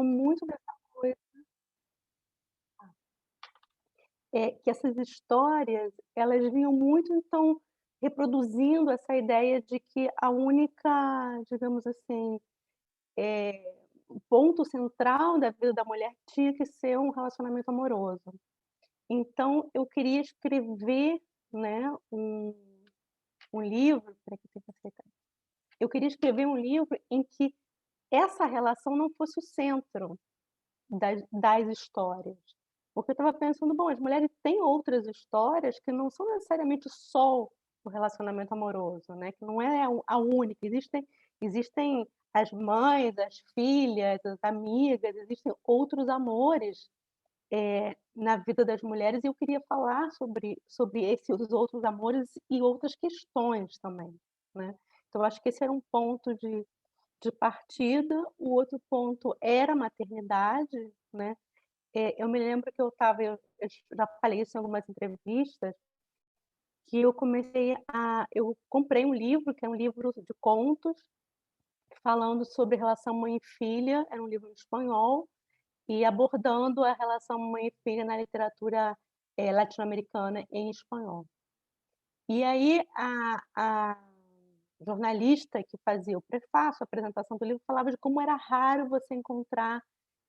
vinham muito dessa coisa, que essas histórias, elas vinham muito, então, reproduzindo essa ideia de que a única, digamos assim, o ponto central da vida da mulher tinha que ser um relacionamento amoroso. Então eu queria escrever, né, um livro, espera que eu tenho que aceitar. Eu queria escrever um livro em que essa relação não fosse o centro das histórias. Porque eu estava pensando: bom, as mulheres têm outras histórias que não são necessariamente só o relacionamento amoroso, né, que não é a única, existem as mães, as filhas, as amigas, existem outros amores, na vida das mulheres, e eu queria falar sobre esses outros amores e outras questões também, né. Então eu acho que esse era um ponto de partida, o outro ponto era a maternidade, né. Eu me lembro que eu já falei isso em algumas entrevistas, que eu comprei um livro, que é um livro de contos, falando sobre relação mãe e filha, era um livro em espanhol, e abordando a relação mãe e filha na literatura, latino-americana em espanhol. E aí a jornalista que fazia o prefácio, a apresentação do livro, falava de como era raro você encontrar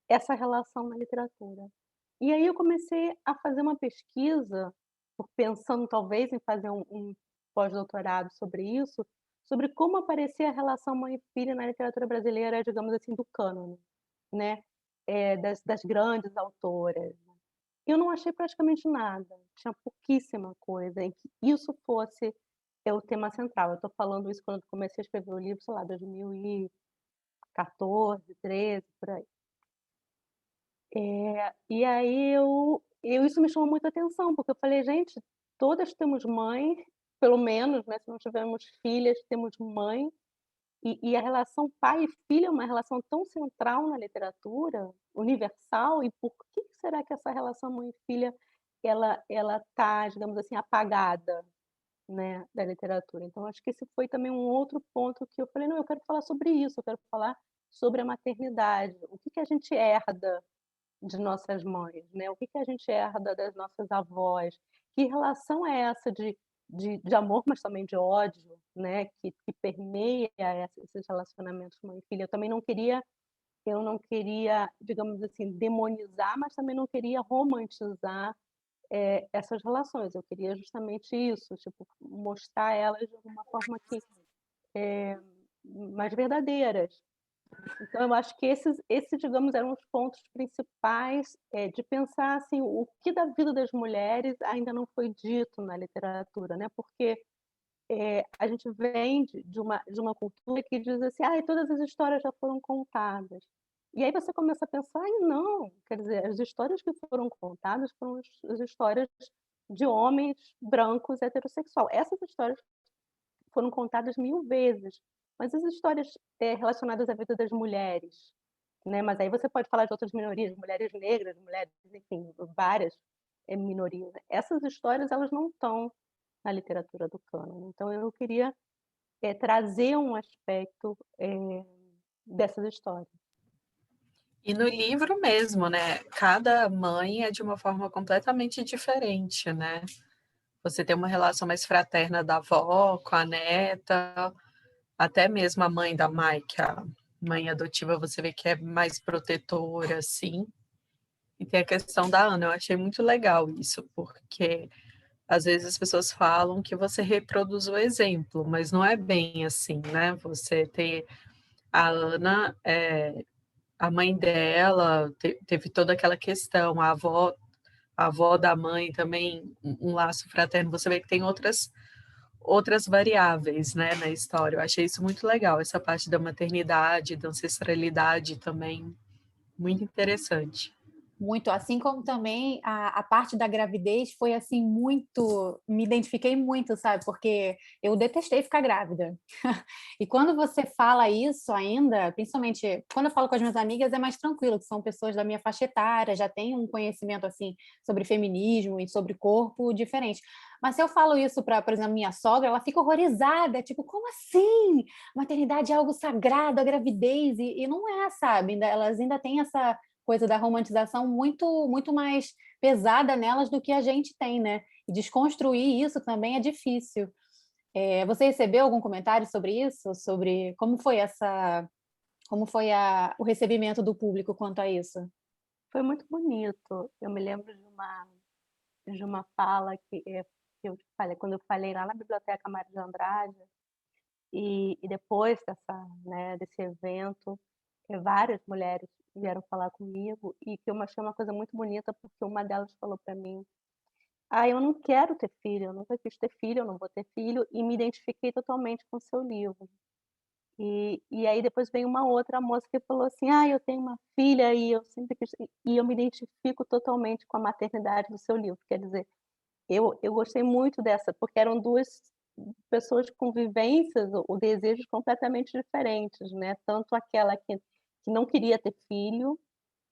essa relação na literatura. E aí eu comecei a fazer uma pesquisa, pensando talvez em fazer um pós-doutorado sobre isso, sobre como aparecia a relação mãe e filha na literatura brasileira, digamos assim, do cânone, né, das grandes autoras. Eu não achei praticamente nada, tinha pouquíssima coisa em que isso fosse, o tema central. Eu estou falando isso quando eu comecei a escrever o livro, sei lá, 2014, 13, por aí. E aí isso me chamou muita atenção, porque eu falei: "Gente, todas temos mãe, pelo menos, né, se não tivermos filhas, temos mãe", e a relação pai e filha é uma relação tão central na literatura, universal, e por que que será que essa relação mãe e filha, ela tá, digamos assim, apagada, né, da literatura? Então acho que esse foi também um outro ponto que eu falei: "Não, eu quero falar sobre isso, eu quero falar sobre a maternidade, o que que a gente herda de nossas mães, né, o que que a gente herda das nossas avós, que relação é essa de amor, mas também de ódio, né, que permeia esses relacionamentos mãe e filha. Eu não queria, digamos assim, demonizar, mas também não queria romantizar, essas relações, eu queria justamente isso, tipo, mostrar elas de alguma forma mais verdadeiras. Então eu acho que esses, digamos, eram os pontos principais, de pensar, assim, o que da vida das mulheres ainda não foi dito na literatura, né, porque, a gente vem de uma cultura que diz assim: "Ai, todas as histórias já foram contadas". E aí você começa a pensar: "Ai, não", quer dizer, as histórias que foram contadas foram as histórias de homens brancos heterossexual. Essas histórias foram contadas 1000 vezes, mas as histórias, relacionadas à vida das mulheres, né, mas aí você pode falar de outras minorias, mulheres negras, mulheres, enfim, várias, minorias. Essas histórias, elas não estão na literatura do cânone, então eu queria, trazer um aspecto, dessas histórias. E no livro mesmo, né, cada mãe é de uma forma completamente diferente, né. Você tem uma relação mais fraterna da avó com a neta, até mesmo a mãe da Mai, que é a mãe adotiva, você vê que é mais protetora, assim. E tem a questão da Ana, eu achei muito legal isso, porque às vezes as pessoas falam que você reproduz o exemplo, mas não é bem assim, né. Você ter a Ana, a mãe dela teve toda aquela questão, a avó da mãe também, um laço fraterno, você vê que tem outras variáveis, né, na história. Eu achei isso muito legal, essa parte da maternidade, da ancestralidade também, muito interessante. Muito, assim como também a parte da gravidez foi, assim, muito me identifiquei muito, sabe, porque eu detestei ficar grávida. E quando você fala isso ainda, principalmente quando eu falo com as minhas amigas é mais tranquilo, que são pessoas da minha faixa etária, já têm um conhecimento, assim, sobre feminismo e sobre corpo diferente. Mas se eu falo isso para, por exemplo, minha sogra, ela fica horrorizada, tipo: "Como assim? Maternidade é algo sagrado, a gravidez", e não é, sabe, elas ainda têm essa coisa da romantização muito mais pesada nelas do que a gente tem, né. E desconstruir isso também é difícil. Você recebeu algum comentário sobre isso? Sobre como foi o recebimento do público quanto a isso? Foi muito bonito. Eu me lembro de uma fala que eu te falei quando eu falei lá na Biblioteca Mário de Andrade, e depois desse evento, várias mulheres vieram falar comigo e que eu achei uma coisa muito bonita, porque uma delas falou para mim: "Ah, eu não quero ter filho, eu nunca quis ter filho, eu não vou ter filho", e me identifiquei totalmente com o seu livro. E aí depois veio uma outra moça que falou assim: "Ah, eu tenho uma filha e eu sempre quis", e eu me identifico totalmente com a maternidade do seu livro. Quer dizer, eu gostei muito dessa, porque eram 2 pessoas com vivências ou desejos completamente diferentes, né, tanto aquela que não queria ter filho,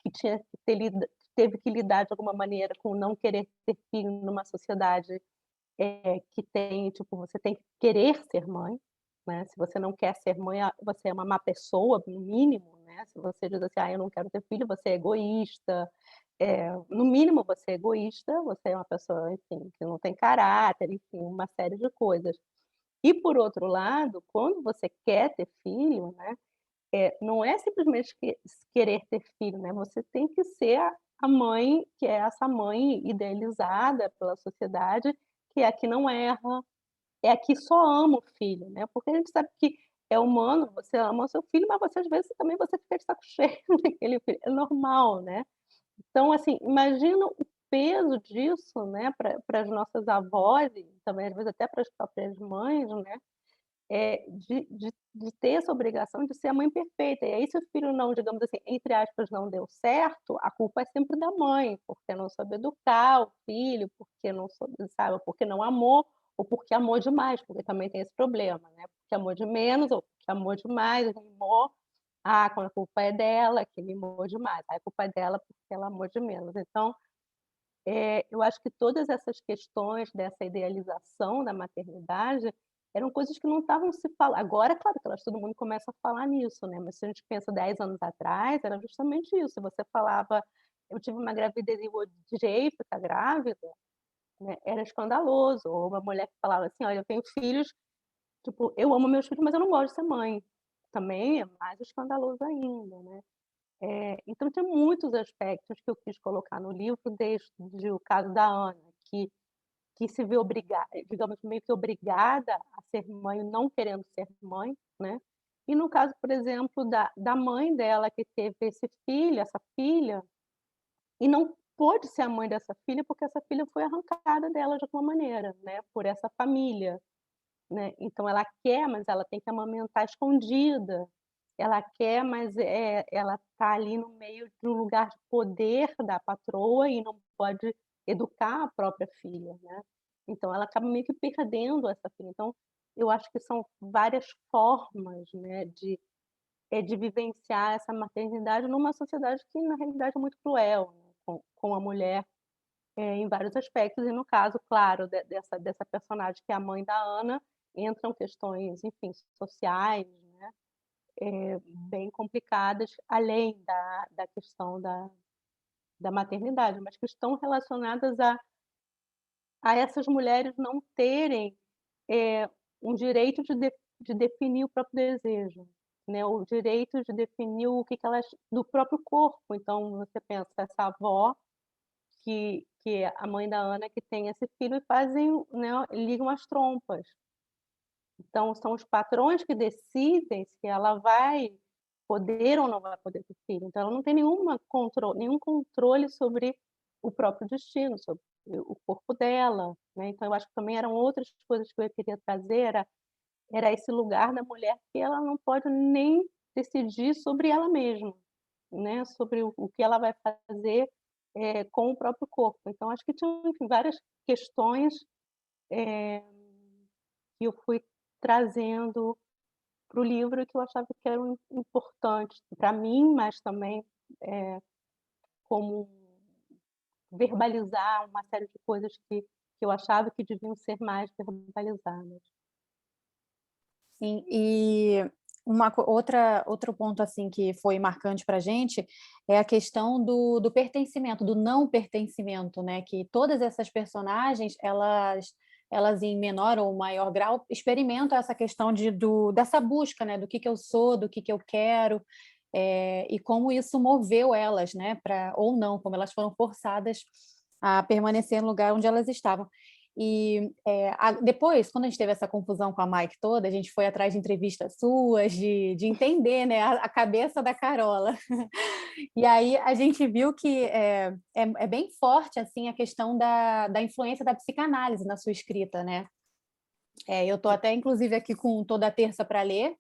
que tinha que ter lida teve que lidar de alguma maneira com não querer ter filho numa sociedade, que tem, tipo, você tem que querer ser mãe, né, se você não quer ser mãe, você é uma má pessoa, no mínimo, né, se você diz assim: "Ah, eu não quero ter filho", você é egoísta, no mínimo você é egoísta, você é uma pessoa, enfim, que não tem caráter, enfim, uma série de coisas. E por outro lado, quando você quer ter filho, né, não é simplesmente querer ter filho, né, você tem que ser a mãe que é essa mãe idealizada pela sociedade, que é a que não erra, é a que só ama o filho, né, porque a gente sabe que é humano, você ama o seu filho, mas você às vezes também você fica de saco cheio daquele filho, é normal, né. Então, assim, imagina o peso disso, né, para as nossas avós e também às vezes até para as próprias mães, né, de ter essa obrigação de ser a mãe perfeita. E aí se o filho não, digamos assim, entre aspas, não deu certo, a culpa é sempre da mãe, porque não soube educar o filho, porque não soube, sabe, porque não amou, ou porque amou demais, porque também tem esse problema, né, porque amou de menos ou porque amou demais, mimou, quando a culpa é dela, que mimou demais, aí a culpa é dela porque ela amou de menos. Então, eu acho que todas essas questões dessa idealização da maternidade eram coisas que não estavam se falando. Agora, claro que todo mundo começa a falar nisso, né, mas se a gente pensa 10 anos atrás, era justamente isso, você falava: "Eu tive uma gravidez e odiei ficar grávida", né, era escandaloso. Ou uma mulher que falava assim: "Olha, eu tenho filhos, tipo, eu amo meus filhos, mas eu não gosto de ser mãe", também é mais escandaloso ainda, né. Então tem muitos aspectos que eu quis colocar no livro, desde o caso da Ana, que se vê obrigada, digamos, meio que obrigada a ser mãe, não querendo ser mãe, né. E no caso, por exemplo, da mãe dela que teve essa filha, e não pôde ser a mãe dessa filha, porque essa filha foi arrancada dela de alguma maneira, né, por essa família, né. Então ela quer, mas ela tem que amamentar escondida. Ela quer, mas, ela está ali no meio de um lugar de poder da patroa e não pode educar a própria filha, né. Então ela acaba meio que perdendo essa filha. Então, eu acho que são várias formas, né, de vivenciar essa maternidade numa sociedade que na realidade é muito cruel, né, com a mulher, em vários aspectos e no caso, claro, dessa personagem que é a mãe da Ana, entram questões, enfim, sociais, né, bem complicadas, além da questão da maternidade, mas que estão relacionadas a essas mulheres não terem, eh, um direito de definir o próprio desejo, né, o direito de definir o que que elas do próprio corpo. Então você pensa, essa avó que é a mãe da Ana que tem esse filho e fazem, né, ligam as trompas. Então são os patrões que decidem se ela vai poder ou não vai poder ter filho, então ela não tem nenhum controle sobre o próprio destino, sobre o corpo dela, né, então eu acho que também eram outras coisas que eu queria trazer, era esse lugar da mulher que ela não pode nem decidir sobre ela mesma, né, sobre o que ela vai fazer com o próprio corpo. Então acho que tinham, enfim, várias questões, eh, que eu fui trazendo para o livro que eu achava que eram importantes para mim, mas também, eh, como verbalizar uma série de coisas que eu achava que deviam ser mais verbalizadas. Sim, e outro ponto, assim, que foi marcante pra gente, é a questão do pertencimento, do não pertencimento, né, que todas essas personagens, elas em menor ou maior grau experimentam essa questão dessa busca, né, do que eu sou, do que eu quero, e como isso moveu elas, né, pra ou não, como elas foram forçadas a permanecer no lugar onde elas estavam. E, depois, quando a gente teve essa confusão com a Mike toda, a gente foi atrás de entrevistas suas, de entender, né, a cabeça da Carola. E aí a gente viu que é bem forte, assim, a questão da influência da psicanálise na sua escrita, né. Eu estou até inclusive aqui com Toda Terça para ler,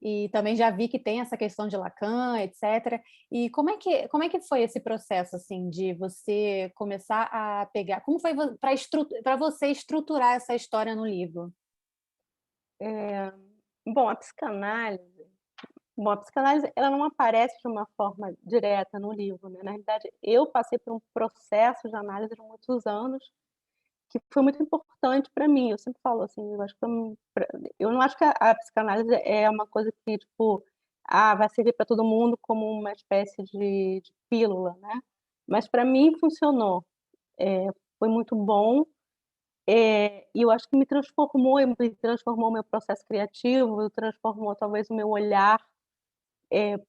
e também já vi que tem essa questão de Lacan, etcétera. E como é que foi esse processo, assim, de você começar a pegar como foi para você estruturar essa história no livro? Eh, bom, a psicanálise ela não aparece de uma forma direta no livro, né, na realidade eu passei por um processo de análise de muitos anos, que foi muito importante para mim, eu sempre falo assim, eu acho que eu não acho que a psicanálise é uma coisa que tipo, vai servir para todo mundo como uma espécie de pílula, né, mas para mim funcionou, foi muito bom, e eu acho que me transformou o meu processo criativo, transformou talvez o meu olhar,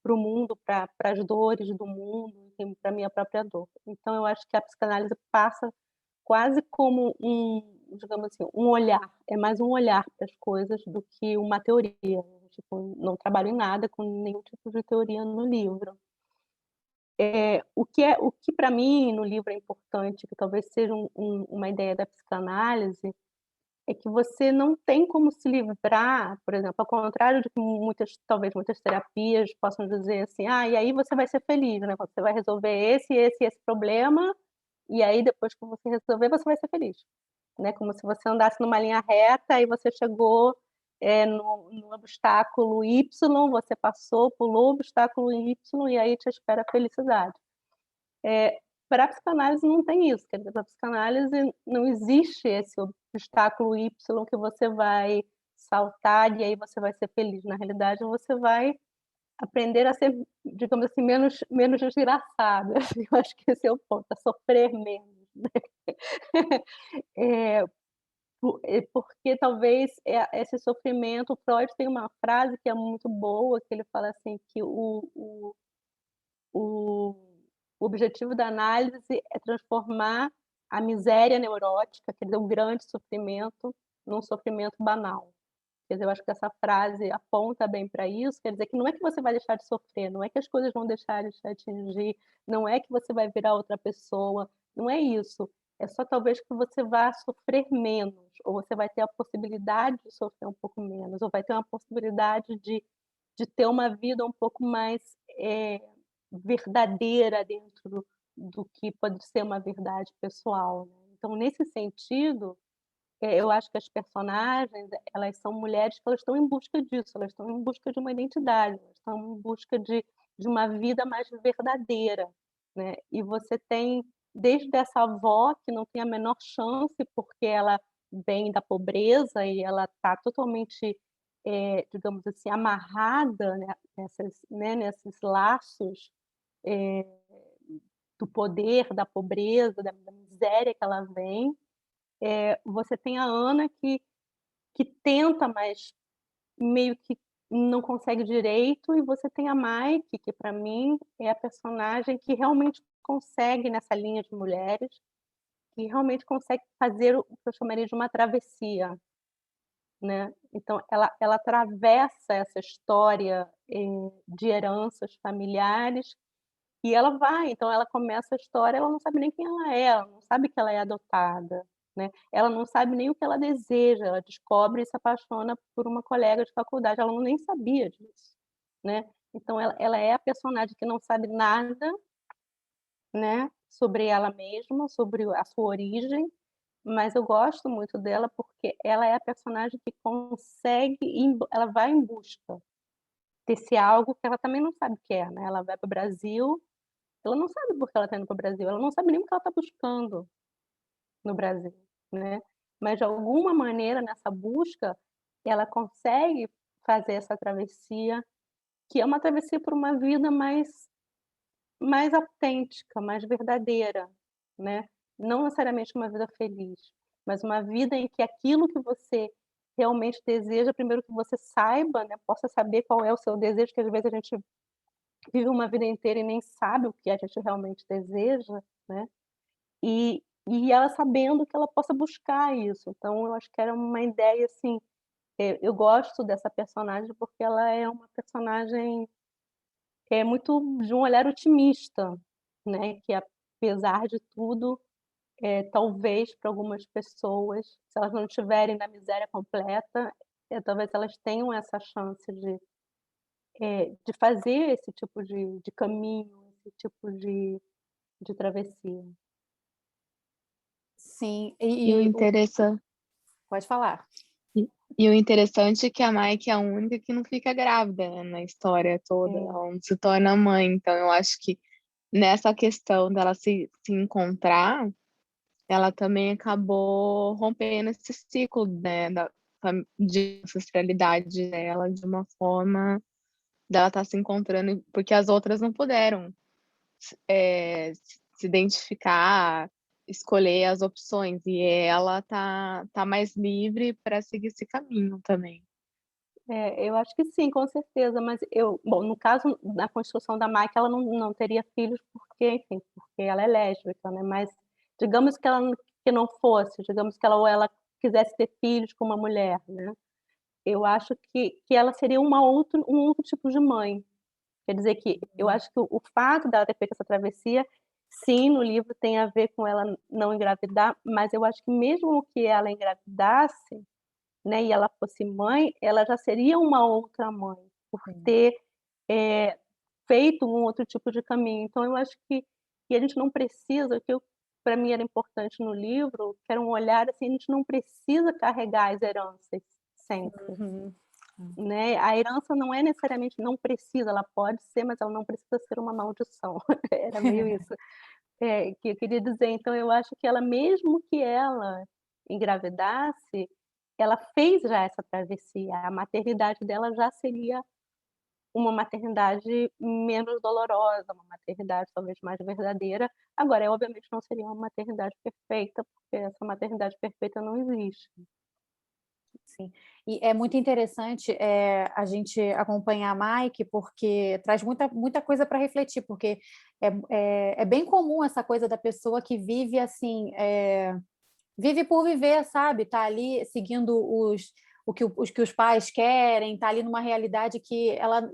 para o mundo, para as dores do mundo, enfim, pra minha própria dor. Então eu acho que a psicanálise passa quase como digamos assim, um olhar, é mais um olhar para as coisas do que uma teoria, tipo, não trabalho em nada com nenhum tipo de teoria no livro. O que para mim no livro é importante, que talvez seja uma ideia da psicanálise, é que você não tem como se livrar, por exemplo, ao contrário de que talvez muitas terapias possam dizer assim: "Ah, e aí você vai ser feliz, né, você vai resolver esse problema, e aí depois que você resolver, você vai ser feliz", né, como se você andasse numa linha reta e você chegou, no obstáculo Y, você passou, pulou o obstáculo Y e aí te espera a felicidade. Pra psicanálise não tem isso, quer dizer, pra psicanálise não existe esse obstáculo Y que você vai saltar e aí você vai ser feliz, na realidade você vai aprender a ser, digamos assim, menos desgraçada, eu acho que esse é o ponto, a sofrer menos, né. Eh, porque talvez, esse sofrimento Freud tem uma frase que é muito boa, que ele fala assim que o objetivo da análise é transformar a miséria neurótica, quer dizer, o grande sofrimento, num sofrimento banal. Quer dizer, eu acho que essa frase aponta bem para isso, quer dizer que não é que você vai deixar de sofrer, não é que as coisas vão deixar de te atingir, não é que você vai virar outra pessoa, não é isso. É só talvez que você vá sofrer menos, ou você vai ter a possibilidade de sofrer um pouco menos, ou vai ter uma possibilidade de ter uma vida um pouco mais, verdadeira dentro do que pode ser uma verdade pessoal, né. Então nesse sentido, eu acho que as personagens, elas são mulheres que elas estão em busca disso, elas estão em busca de uma identidade, elas estão em busca de uma vida mais verdadeira, né. E você tem desde essa avó que não tem a menor chance, porque ela vem da pobreza e ela está totalmente, digamos assim, amarrada, né, nesses laços, eh, do poder, da pobreza, da miséria que ela vem. Você tem a Ana que tenta, mas meio que não consegue direito, e você tem a Mike, que para mim é a personagem que realmente consegue nessa linha de mulheres, que realmente consegue fazer o que eu chamaria de uma travessia, né. Então ela atravessa essa história, de heranças familiares, e ela vai, então ela começa a história, ela não sabe nem quem ela não sabe que ela é adotada, né, ela não sabe nem o que ela deseja, ela descobre e se apaixona por uma colega de faculdade, ela nem sabia disso, né. Então ela é a personagem que não sabe nada, né, sobre ela mesma, sobre a sua origem, mas eu gosto muito dela porque ela é a personagem que consegue ela vai em busca desse algo que ela também não sabe o que é, né, ela vai para o Brasil, ela não sabe por que ela está indo para o Brasil, ela não sabe nem o que ela está buscando no Brasil, né, mas de alguma maneira nessa busca, ela consegue fazer essa travessia, que é uma travessia por uma vida mais autêntica, mais verdadeira, né, não necessariamente uma vida feliz, mas uma vida em que aquilo que você realmente deseja, primeiro que você saiba, né, possa saber qual é o seu desejo, que às vezes a gente vive uma vida inteira e nem sabe o que a gente realmente deseja, né, e ela sabendo que ela possa buscar isso. Então eu acho que era uma ideia, assim, eu gosto dessa personagem porque ela é uma personagem, muito de um olhar otimista, né, que apesar de tudo, talvez para algumas pessoas, se elas não estiverem na miséria completa, talvez elas tenham essa chance de fazer esse tipo de caminho, esse tipo de travessia. Sim, E o e interessante, pode falar. e o interessante é que a Mike é a única que não fica grávida, né, na história toda, É, ela não se torna mãe. Então, eu acho que nessa questão dela se encontrar, ela também acabou rompendo esse ciclo, né, de ancestralidade dela, de uma forma dela estar se encontrando, porque as outras não puderam se identificar, escolher as opções, e ela tá mais livre para seguir esse caminho também. eu acho que sim, com certeza, mas bom, no caso da construção da Mike, ela não teria filhos porque, enfim, porque ela é lésbica, né, mas digamos que ela não fosse, digamos que ela quisesse ter filhos com uma mulher, né, eu acho que ela seria um outro tipo de mãe. Quer dizer que eu acho que o fato dela ter feito essa travessia, sim, no livro tem a ver com ela não engravidar, mas eu acho que mesmo que ela engravidasse, né, e ela fosse mãe, ela já seria uma outra mãe, por Sim. ter, eh, feito um outro tipo de caminho. Então eu acho que a gente não precisa, o que para mim era importante no livro, que era um olhar, assim, a gente não precisa carregar as heranças sempre. Uhum. Né, a herança não é necessariamente, não precisa, ela pode ser, mas ela não precisa ser uma maldição. Era meio isso, que eu queria dizer. Então eu acho que ela, mesmo que ela engravidasse, ela fez já essa travessia, a maternidade dela já seria uma maternidade menos dolorosa, uma maternidade talvez mais verdadeira. Agora, obviamente não seria uma maternidade perfeita, porque essa maternidade perfeita não existe. Sim. E é muito interessante, a gente acompanhar a Mike, porque traz muita coisa para refletir, porque é bem comum essa coisa da pessoa que vive assim, vive por viver, sabe? Tá ali seguindo os que os pais querem, tá ali numa realidade que ela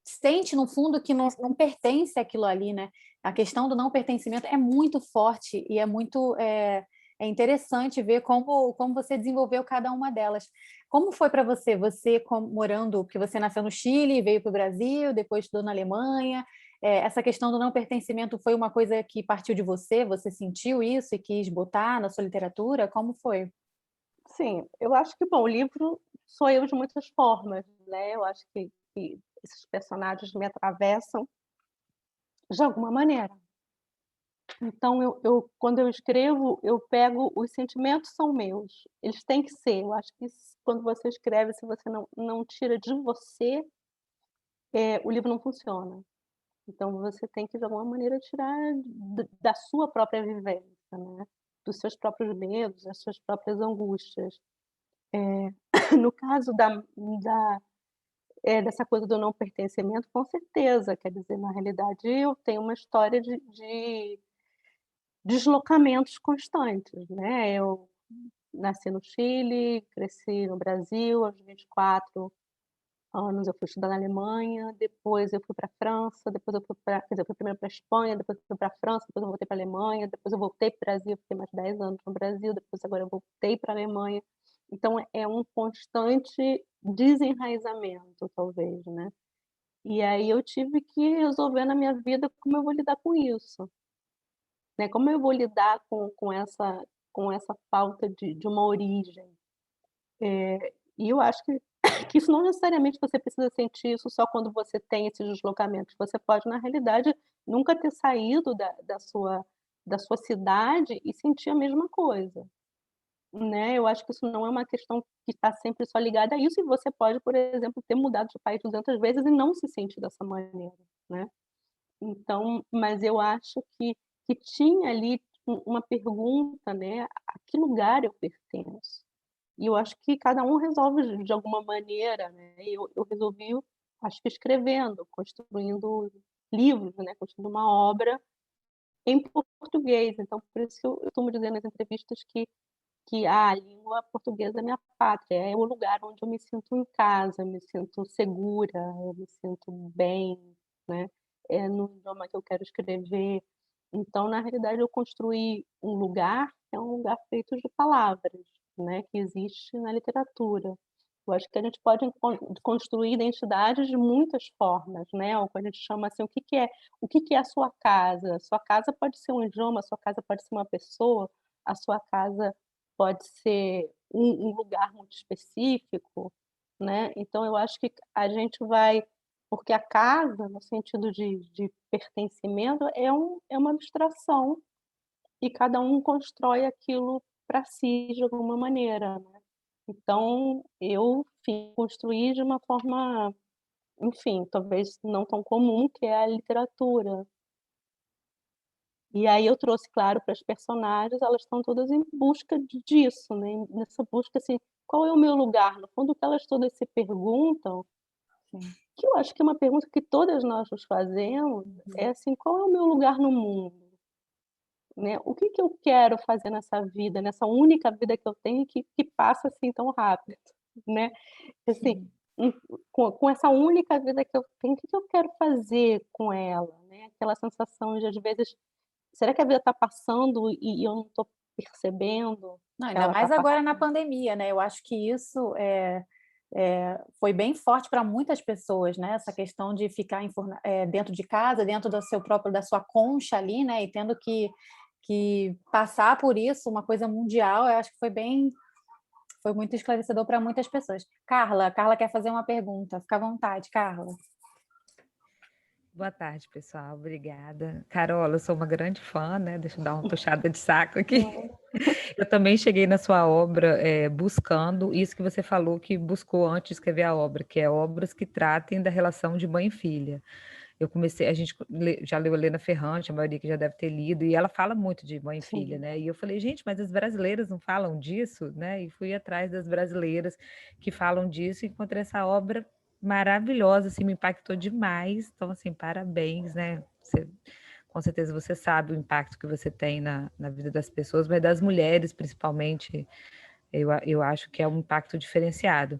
sente no fundo que não pertence àquilo ali, né? A questão do não pertencimento é muito forte e é interessante ver como você desenvolveu cada uma delas. Como foi para você? Você morando, porque você nasceu no Chile, veio para o Brasil, depois estudou na Alemanha. Essa questão do não pertencimento foi uma coisa que partiu de você? Você sentiu isso e quis botar na sua literatura? Como foi? Sim, eu acho que, bom, o livro sou eu de muitas formas, né, eu acho que esses personagens me atravessam de alguma maneira. Então quando eu escrevo, eu pego, os sentimentos são meus, eles têm que ser, eu acho que quando você escreve, se você não tira de você, o livro não funciona. Então você tem que, de alguma maneira, tirar da sua própria vivência, né, dos seus próprios medos, das suas próprias angústias. No caso dessa coisa do não pertencimento, com certeza, quer dizer, na realidade eu tenho uma história de deslocamentos constantes, né, eu nasci no Chile, cresci no Brasil, aos 24 anos eu fui estudar na Alemanha, depois eu fui para a França, depois eu fui para, quer dizer, eu fui primeiro para a Espanha, depois eu fui para a França, depois eu voltei para a Alemanha, depois eu voltei para o Brasil, fiquei mais 10 anos no Brasil, depois agora eu voltei para a Alemanha. Então é um constante desenraizamento, talvez, né. E aí eu tive que resolver na minha vida como eu vou lidar com isso. né? Como eu vou lidar com essa falta de uma origem? E eu acho que que isso não necessariamente você precisa sentir isso só quando você tem esses deslocamentos, você pode, na realidade, nunca ter saído da sua cidade e sentir a mesma coisa, né. Eu acho que isso não é uma questão que está sempre só ligada a isso, e você pode, por exemplo, ter mudado de país 200 vezes e não se sentir dessa maneira, né. Então, mas eu acho que tinha ali uma pergunta, né, a que lugar eu pertenço? E eu acho que cada um resolve de alguma maneira, né, eu resolvi, acho que escrevendo, construindo livros, né, construindo uma obra em português, então por isso que eu costumo dizer nas entrevistas que a língua portuguesa é minha pátria, é o lugar onde eu me sinto em casa, eu me sinto segura, eu me sinto bem, né, é no idioma que eu quero escrever. Então, na realidade, eu construí um lugar que é um lugar feito de palavras, né, que existe na literatura. Eu acho que a gente pode construir identidades de muitas formas, né, ou quando a gente chama assim, o que que é a sua casa? A sua casa pode ser um idioma, a sua casa pode ser uma pessoa, a sua casa pode ser um lugar muito específico, né. Então eu acho que a gente vai porque a casa, no sentido de pertencimento, é uma abstração e cada um constrói aquilo para si de alguma maneira, né. Então eu, enfim, construí de uma forma, enfim, talvez não tão comum, que é a literatura. E aí eu trouxe, claro, para as personagens, elas estão todas em busca disso, né, nessa busca, assim, qual é o meu lugar? No fundo, o que elas todas se perguntam, Sim. que eu acho que é uma pergunta que todas nós nos fazemos, é assim: "Qual é o meu lugar no mundo?", né, o que que eu quero fazer nessa vida, nessa única vida que eu tenho que passa, assim, tão rápido, né. Assim, Sim. hum, com essa única vida que eu tenho, o que que eu quero fazer com ela, né, aquela sensação de, às vezes: "Será que a vida está passando e eu não estou percebendo Não, que ainda ela está mais agora na passando?". pandemia, né, eu acho que isso, foi bem forte para muitas pessoas, né, essa questão de ficar dentro de casa, dentro do seu próprio da sua concha ali, né, e tendo que passar por isso, uma coisa mundial, eu acho que foi muito esclarecedor para muitas pessoas. Carla quer fazer uma pergunta, fica à vontade, Carla. Boa tarde, pessoal. Obrigada. Carola, eu sou uma grande fã, né? Deixa eu dar uma puxada de saco aqui. Não. Eu também cheguei na sua obra buscando isso que você falou que buscou antes de escrever a obra, que é obras que tratem da relação de mãe e filha. A gente já leu Helena Ferrante, a maioria que já deve ter lido, e ela fala muito de mãe e filha, Sim. né? E eu falei, gente, mas as brasileiras não falam disso, né? E fui atrás das brasileiras que falam disso e encontrei essa obra maravilhosa, assim, me impactou demais. Então, assim, parabéns, né? Com certeza você sabe o impacto que você tem na vida das pessoas, mas das mulheres, principalmente, eu acho que é um impacto diferenciado.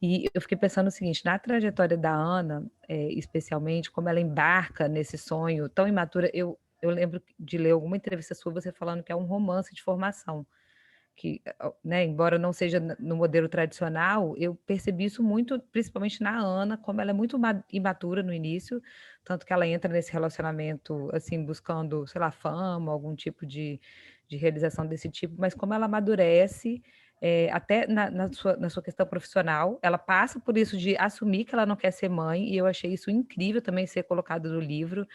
E eu fiquei pensando o seguinte, na trajetória da Ana, especialmente, como ela embarca nesse sonho tão imatura, eu lembro de ler alguma entrevista sua, você falando que é um romance de formação, que, né, embora não seja no modelo tradicional, eu percebi isso muito, principalmente na Ana, como ela é muito imatura no início, tanto que ela entra nesse relacionamento, assim, buscando, sei lá, fama, algum tipo de realização desse tipo, mas como ela amadurece, até na sua questão profissional, ela passa por isso de assumir que ela não quer ser mãe, e eu achei isso incrível também ser colocado no livro,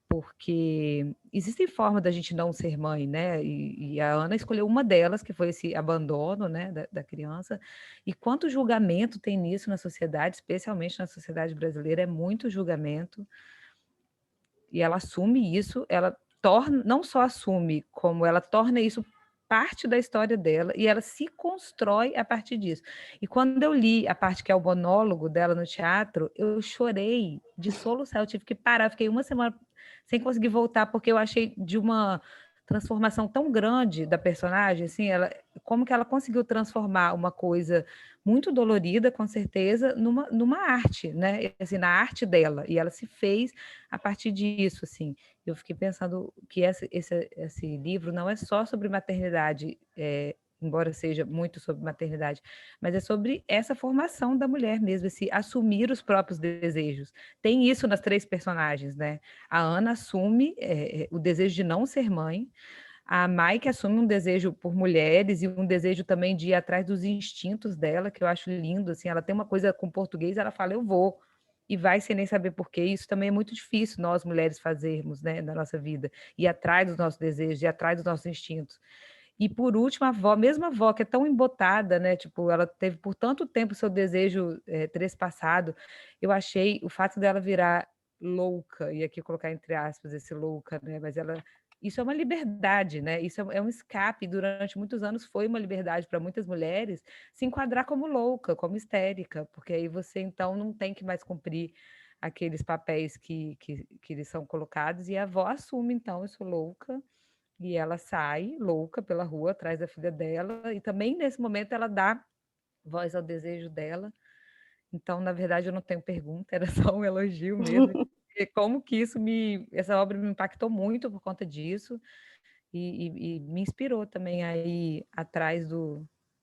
porque existem formas da gente não ser mãe, né, e a Ana escolheu uma delas, que foi esse abandono, né, da criança, e quanto julgamento tem nisso na sociedade, especialmente na sociedade brasileira, é muito julgamento, e ela assume isso, ela torna não só assume, como ela torna isso parte da história dela, e ela se constrói a partir disso. E quando eu li a parte que é o monólogo dela no teatro, eu chorei de soluçar, eu tive que parar, fiquei uma semana sem conseguir voltar, porque eu achei de uma transformação tão grande da personagem, assim, como que ela conseguiu transformar uma coisa muito dolorida, com certeza, numa arte, né? Assim, na arte dela, e ela se fez a partir disso, assim. Eu fiquei pensando que esse livro não é só sobre maternidade embora seja muito sobre maternidade, mas é sobre essa formação da mulher mesmo, esse assumir os próprios desejos. Tem isso nas 3 personagens, né? A Ana assume o desejo de não ser mãe, a Mai que assume um desejo por mulheres e um desejo também de ir atrás dos instintos dela, que eu acho lindo, assim, ela tem uma coisa com português, ela fala, eu vou, e vai sem nem saber por quê. Isso também é muito difícil nós, mulheres, fazermos, né, na nossa vida, ir atrás dos nossos desejos, ir atrás dos nossos instintos. E por último, a avó, mesmo a avó, que é tão embotada, né? Tipo, ela teve por tanto tempo o seu desejo trespassado, eu achei o fato dela virar louca, e aqui colocar entre aspas esse louca, né? Mas ela. Isso é uma liberdade, né? Isso é um escape. Durante muitos anos foi uma liberdade para muitas mulheres se enquadrar como louca, como histérica, porque aí você então não tem que mais cumprir aqueles papéis que lhes são colocados, e a avó assume, então, eu sou louca, e ela sai louca pela rua atrás da filha dela, e também nesse momento ela dá voz ao desejo dela. Então, na verdade, eu não tenho pergunta, era só um elogio mesmo. E como que essa obra me impactou muito por conta disso, e me inspirou também a ir atrás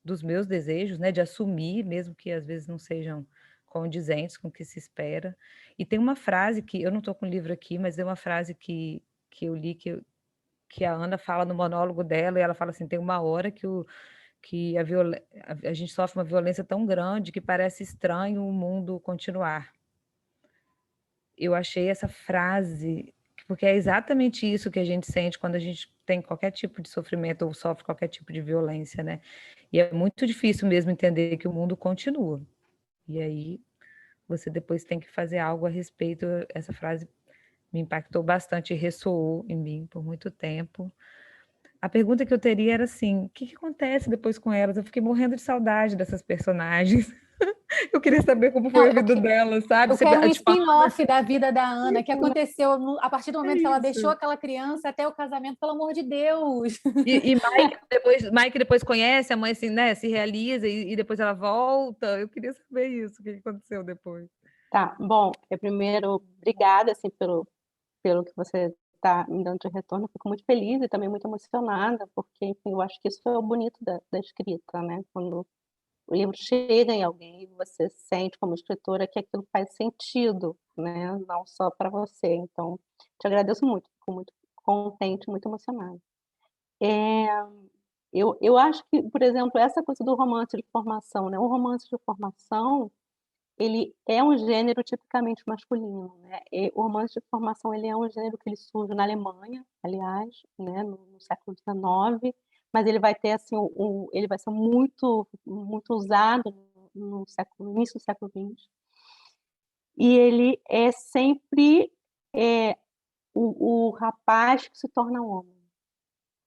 dos meus desejos, né, de assumir, mesmo que às vezes não sejam condizentes com o que se espera. E tem uma frase que, eu não estou com o livro aqui, mas é uma frase que eu li, que a Ana fala no monólogo dela, e ela fala assim, tem uma hora que a gente sofre uma violência tão grande que parece estranho o mundo continuar. Eu achei essa frase, porque é exatamente isso que a gente sente quando a gente tem qualquer tipo de sofrimento ou sofre qualquer tipo de violência, né? E é muito difícil mesmo entender que o mundo continua. E aí você depois tem que fazer algo a respeito. Essa frase me impactou bastante e ressoou em mim por muito tempo. A pergunta que eu teria era assim, o que acontece depois com elas? Eu fiquei morrendo de saudade dessas personagens. Eu queria saber como foi Não, a vida delas, sabe? eu quero um Tipo, spin-off da vida da Ana, que isso, né? aconteceu a partir do É momento que ela deixou isso. aquela criança até o casamento, pelo amor de Deus. E Mike depois conhece a mãe, assim, né? Se realiza e depois ela volta. Eu queria saber isso, o que aconteceu depois. Tá, bom, primeiro, obrigada, assim, pelo que você está me dando de retorno. Eu fico muito feliz e também muito emocionada, porque, enfim, eu acho que isso é o bonito da escrita, né? Quando o livro chega em alguém e você sente, como escritora, que aquilo faz sentido, né? Não só para você. Então, te agradeço muito, fico muito contente, muito emocionada. Eu acho que, por exemplo, essa coisa do romance de formação, né? O romance de formação, ele é um gênero tipicamente masculino, né? O romance de formação, ele é um gênero que ele surge na Alemanha, aliás, né? No século XIX, mas ele vai ter assim, ele vai ser muito usado no início do século XX. E ele é sempre é, o rapaz que se torna homem,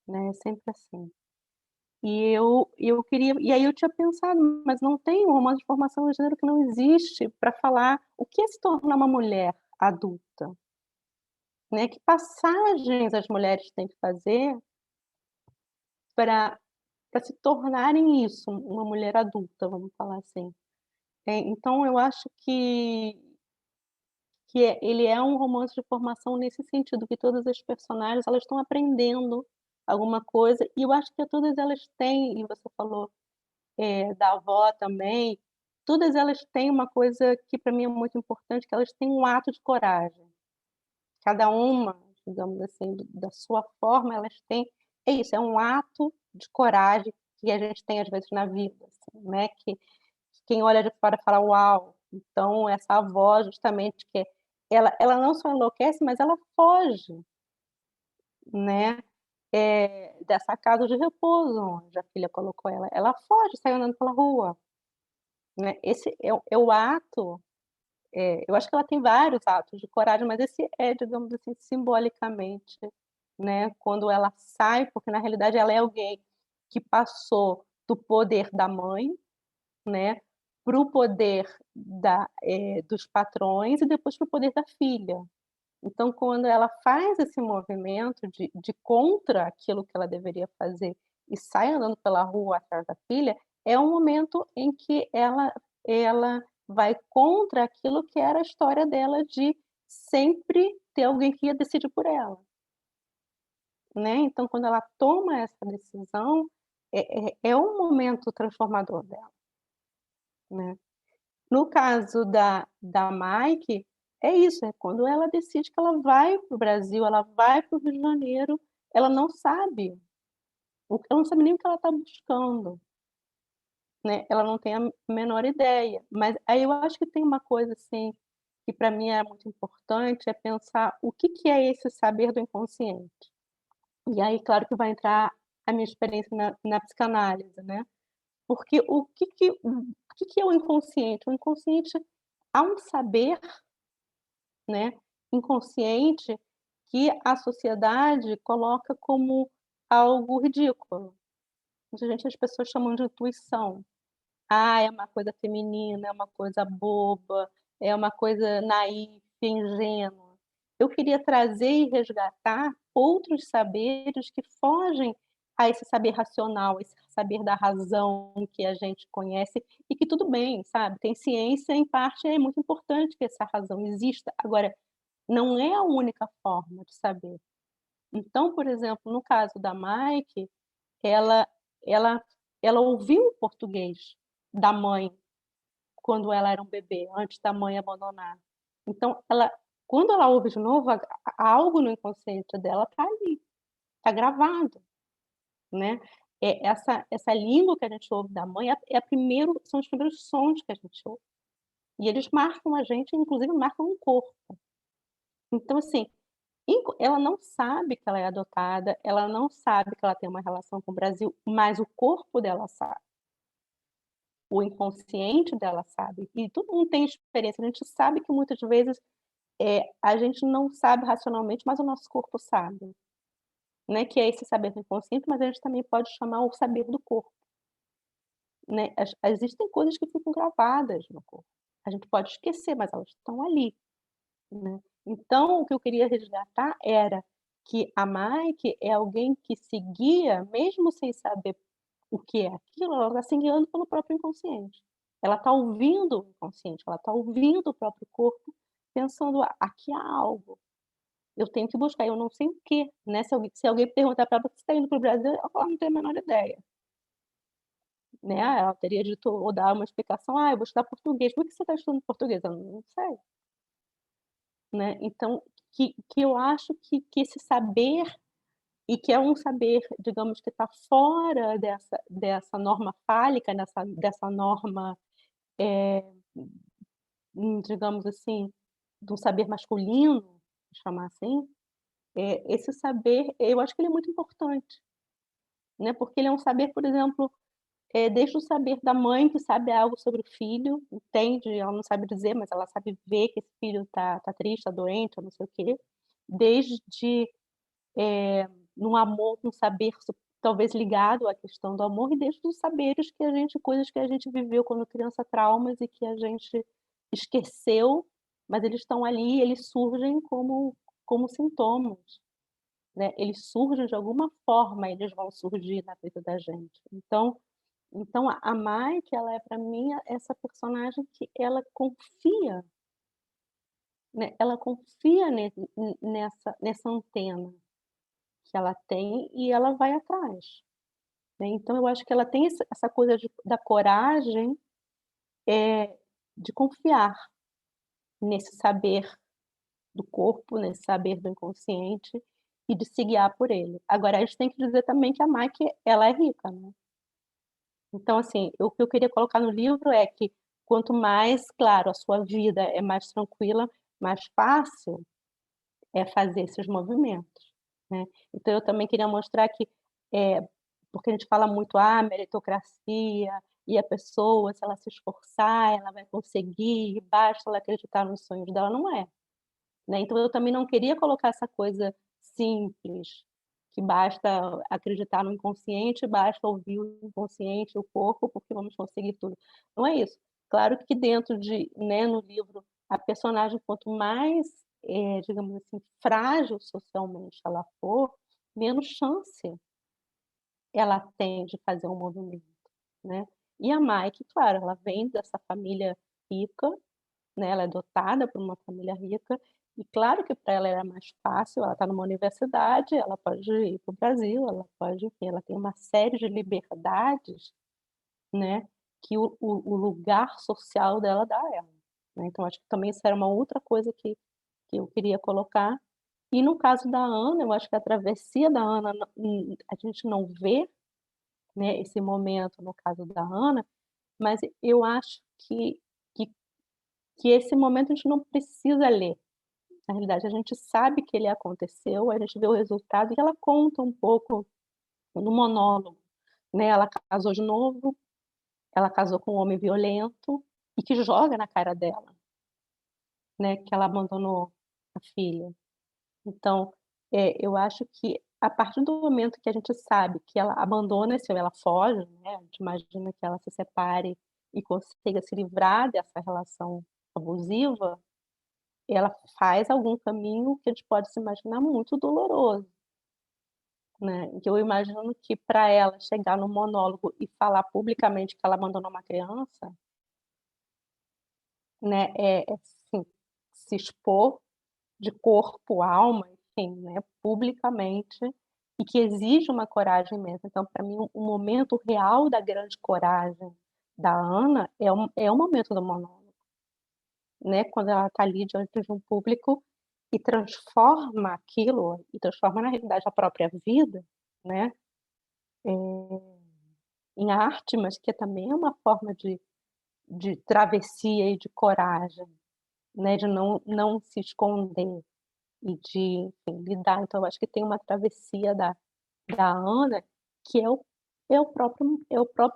né? É sempre assim. E eu queria, e aí eu tinha pensado, mas não tem um romance de formação de gênero que não existe para falar o que é se tornar uma mulher adulta, né? Que passagens as mulheres têm que fazer para se tornarem isso, uma mulher adulta, vamos falar assim. Então eu acho que ele é um romance de formação nesse sentido, que todas as personagens elas estão aprendendo alguma coisa, e eu acho que todas elas têm, e você falou da avó também, todas elas têm uma coisa que para mim é muito importante, que elas têm um ato de coragem. Cada uma, digamos assim, da sua forma, elas têm, é isso, é um ato de coragem que a gente tem às vezes na vida, assim, né? Que quem olha de fora fala, uau, então essa avó justamente que ela não só enlouquece, mas ela foge, né? Dessa casa de repouso onde a filha colocou ela. Ela foge, sai andando pela rua, né? Esse é o ato. Eu acho que ela tem vários atos de coragem, mas esse é, digamos assim, simbolicamente, né? Quando ela sai, porque na realidade ela é alguém que passou do poder da mãe, né, para o poder dos patrões e depois para o poder da filha. Então, quando ela faz esse movimento de contra aquilo que ela deveria fazer e sai andando pela rua atrás da filha, é um momento em que ela vai contra aquilo que era a história dela de sempre ter alguém que ia decidir por ela, né? Então, quando ela toma essa decisão, é um momento transformador dela, né. No caso da Mike, é isso, é quando ela decide que ela vai para o Brasil, ela vai para o Rio de Janeiro, ela não sabe, ela não sabe nem o que ela está buscando, né, ela não tem a menor ideia. Mas aí eu acho que tem uma coisa, assim, que para mim é muito importante, é pensar o que que é esse saber do inconsciente. E aí, claro que vai entrar a minha experiência na psicanálise, né, porque o que que é o inconsciente? O inconsciente há um saber, né, inconsciente que a sociedade coloca como algo ridículo. Muita gente as pessoas chamam de intuição. Ah, é uma coisa feminina, é uma coisa boba, é uma coisa naífe, ingênua. Eu queria trazer e resgatar outros saberes que fogem a esse saber racional, esse saber da razão que a gente conhece e que tudo bem, sabe, tem ciência, em parte é muito importante que essa razão exista, agora, não é a única forma de saber. Então, por exemplo, no caso da Mike, ela ela ela ouviu o português da mãe quando ela era um bebê, antes da mãe abandonar. Então quando ela ouve de novo, algo no inconsciente dela está ali, está gravado, né. Essa língua que a gente ouve da mãe são os primeiros sons que a gente ouve. E eles marcam a gente, inclusive marcam o corpo. Então assim, ela não sabe que ela é adotada, ela não sabe que ela tem uma relação com o Brasil, mas o corpo dela sabe. O inconsciente dela sabe, e todo mundo tem experiência, a gente sabe que muitas vezes, a gente não sabe racionalmente, mas o nosso corpo sabe, né, que é esse saber do inconsciente, mas a gente também pode chamar o saber do corpo, né. Existem coisas que ficam gravadas no corpo, a gente pode esquecer, mas elas estão ali, né. Então o que eu queria resgatar era que a Mike é alguém que se guia, mesmo sem saber o que é aquilo, ela está se guiando pelo próprio inconsciente. Ela está ouvindo o inconsciente, ela está ouvindo o próprio corpo, pensando: "Ah, aqui há algo, eu tenho que buscar, eu não sei o quê", né, se alguém perguntar para ela: "Você está indo para o Brasil?", ela fala: "Não tenho a menor ideia", né, ela teria dito ou dar uma explicação: "Ah, eu vou estudar português", "Por que você está estudando português?", "Eu não sei", né, então que eu acho que esse saber e que é um saber, digamos, que está fora dessa norma fálica, dessa norma, eh, digamos assim, de um saber masculino, vou chamar assim, esse saber, eu acho que ele é muito importante, né, porque ele é um saber, por exemplo, desde o saber da mãe que sabe algo sobre o filho, entende, ela não sabe dizer, mas ela sabe ver que esse filho tá triste, está doente ou não sei o quê, desde num amor, num saber talvez ligado à questão do amor e desde os saberes que a gente coisas que a gente viveu quando criança, traumas e que a gente esqueceu, mas eles estão ali, eles surgem como sintomas, né, eles surgem de alguma forma, eles vão surgir na vida da gente. Então a Mike, ela é para mim essa personagem que ela confia, né, ela confia nessa antena que ela tem e ela vai atrás, né. Então eu acho que ela tem essa coisa da coragem, de confiar nesse saber do corpo, nesse saber do inconsciente e de se guiar por ele. Agora a gente tem que dizer também que a Mike, ela é rica, né. Então assim, o que eu queria colocar no livro é que quanto mais, claro, a sua vida é mais tranquila, mais fácil é fazer esses movimentos, né. Então eu também queria mostrar que, eh, porque a gente fala muito: "Ah, meritocracia, e a pessoa, se ela se esforçar, ela vai conseguir, basta ela acreditar nos sonhos dela", não é, né. Então eu também não queria colocar essa coisa simples, que basta acreditar no inconsciente, basta ouvir o inconsciente, o corpo, porque vamos conseguir tudo. Não é isso. Claro que dentro né, no livro, a personagem quanto mais, digamos assim, frágil socialmente ela for, menos chance ela tem de fazer um movimento, né. E a Mike, claro, ela vem dessa família rica, né, ela é dotada por uma família rica, E claro que para ela era mais fácil, ela está numa universidade, ela pode ir para o Brasil, ela pode, enfim, ela tem uma série de liberdades, né, que o lugar social dela dá a ela, né. Então acho que também isso era uma outra coisa que eu queria colocar. E no caso da Ana, eu acho que a travessia da Ana a gente não vê, né, esse momento no caso da Ana, mas eu acho que que esse momento a gente não precisa ler. Na realidade, a gente sabe que ele aconteceu, a gente vê o resultado e ela conta um pouco no monólogo, né, ela casou de novo, ela casou com um homem violento e que joga na cara dela, né, que ela abandonou a filha. Então, eu acho que a partir do momento que a gente sabe que ela abandona esse homem, ela foge, né, a gente imagina que ela se separe e consiga se livrar dessa relação abusiva, ela faz algum caminho que a gente pode se imaginar muito doloroso, né, que eu imagino que para ela chegar no monólogo e falar publicamente que ela abandonou uma criança, né, assim, se expor de corpo, alma, enfim, né, publicamente, e que exige uma coragem imensa. Então, para mim, o momento real da grande coragem da Ana é o momento do monólogo, né, quando ela está ali diante de um público e transforma aquilo, e transforma na realidade a própria vida, né, em arte, mas que também é uma forma de travessia e de coragem, né, de não se esconder. E de, enfim, lidar. Então eu acho que tem uma travessia da Ana, que é o próprio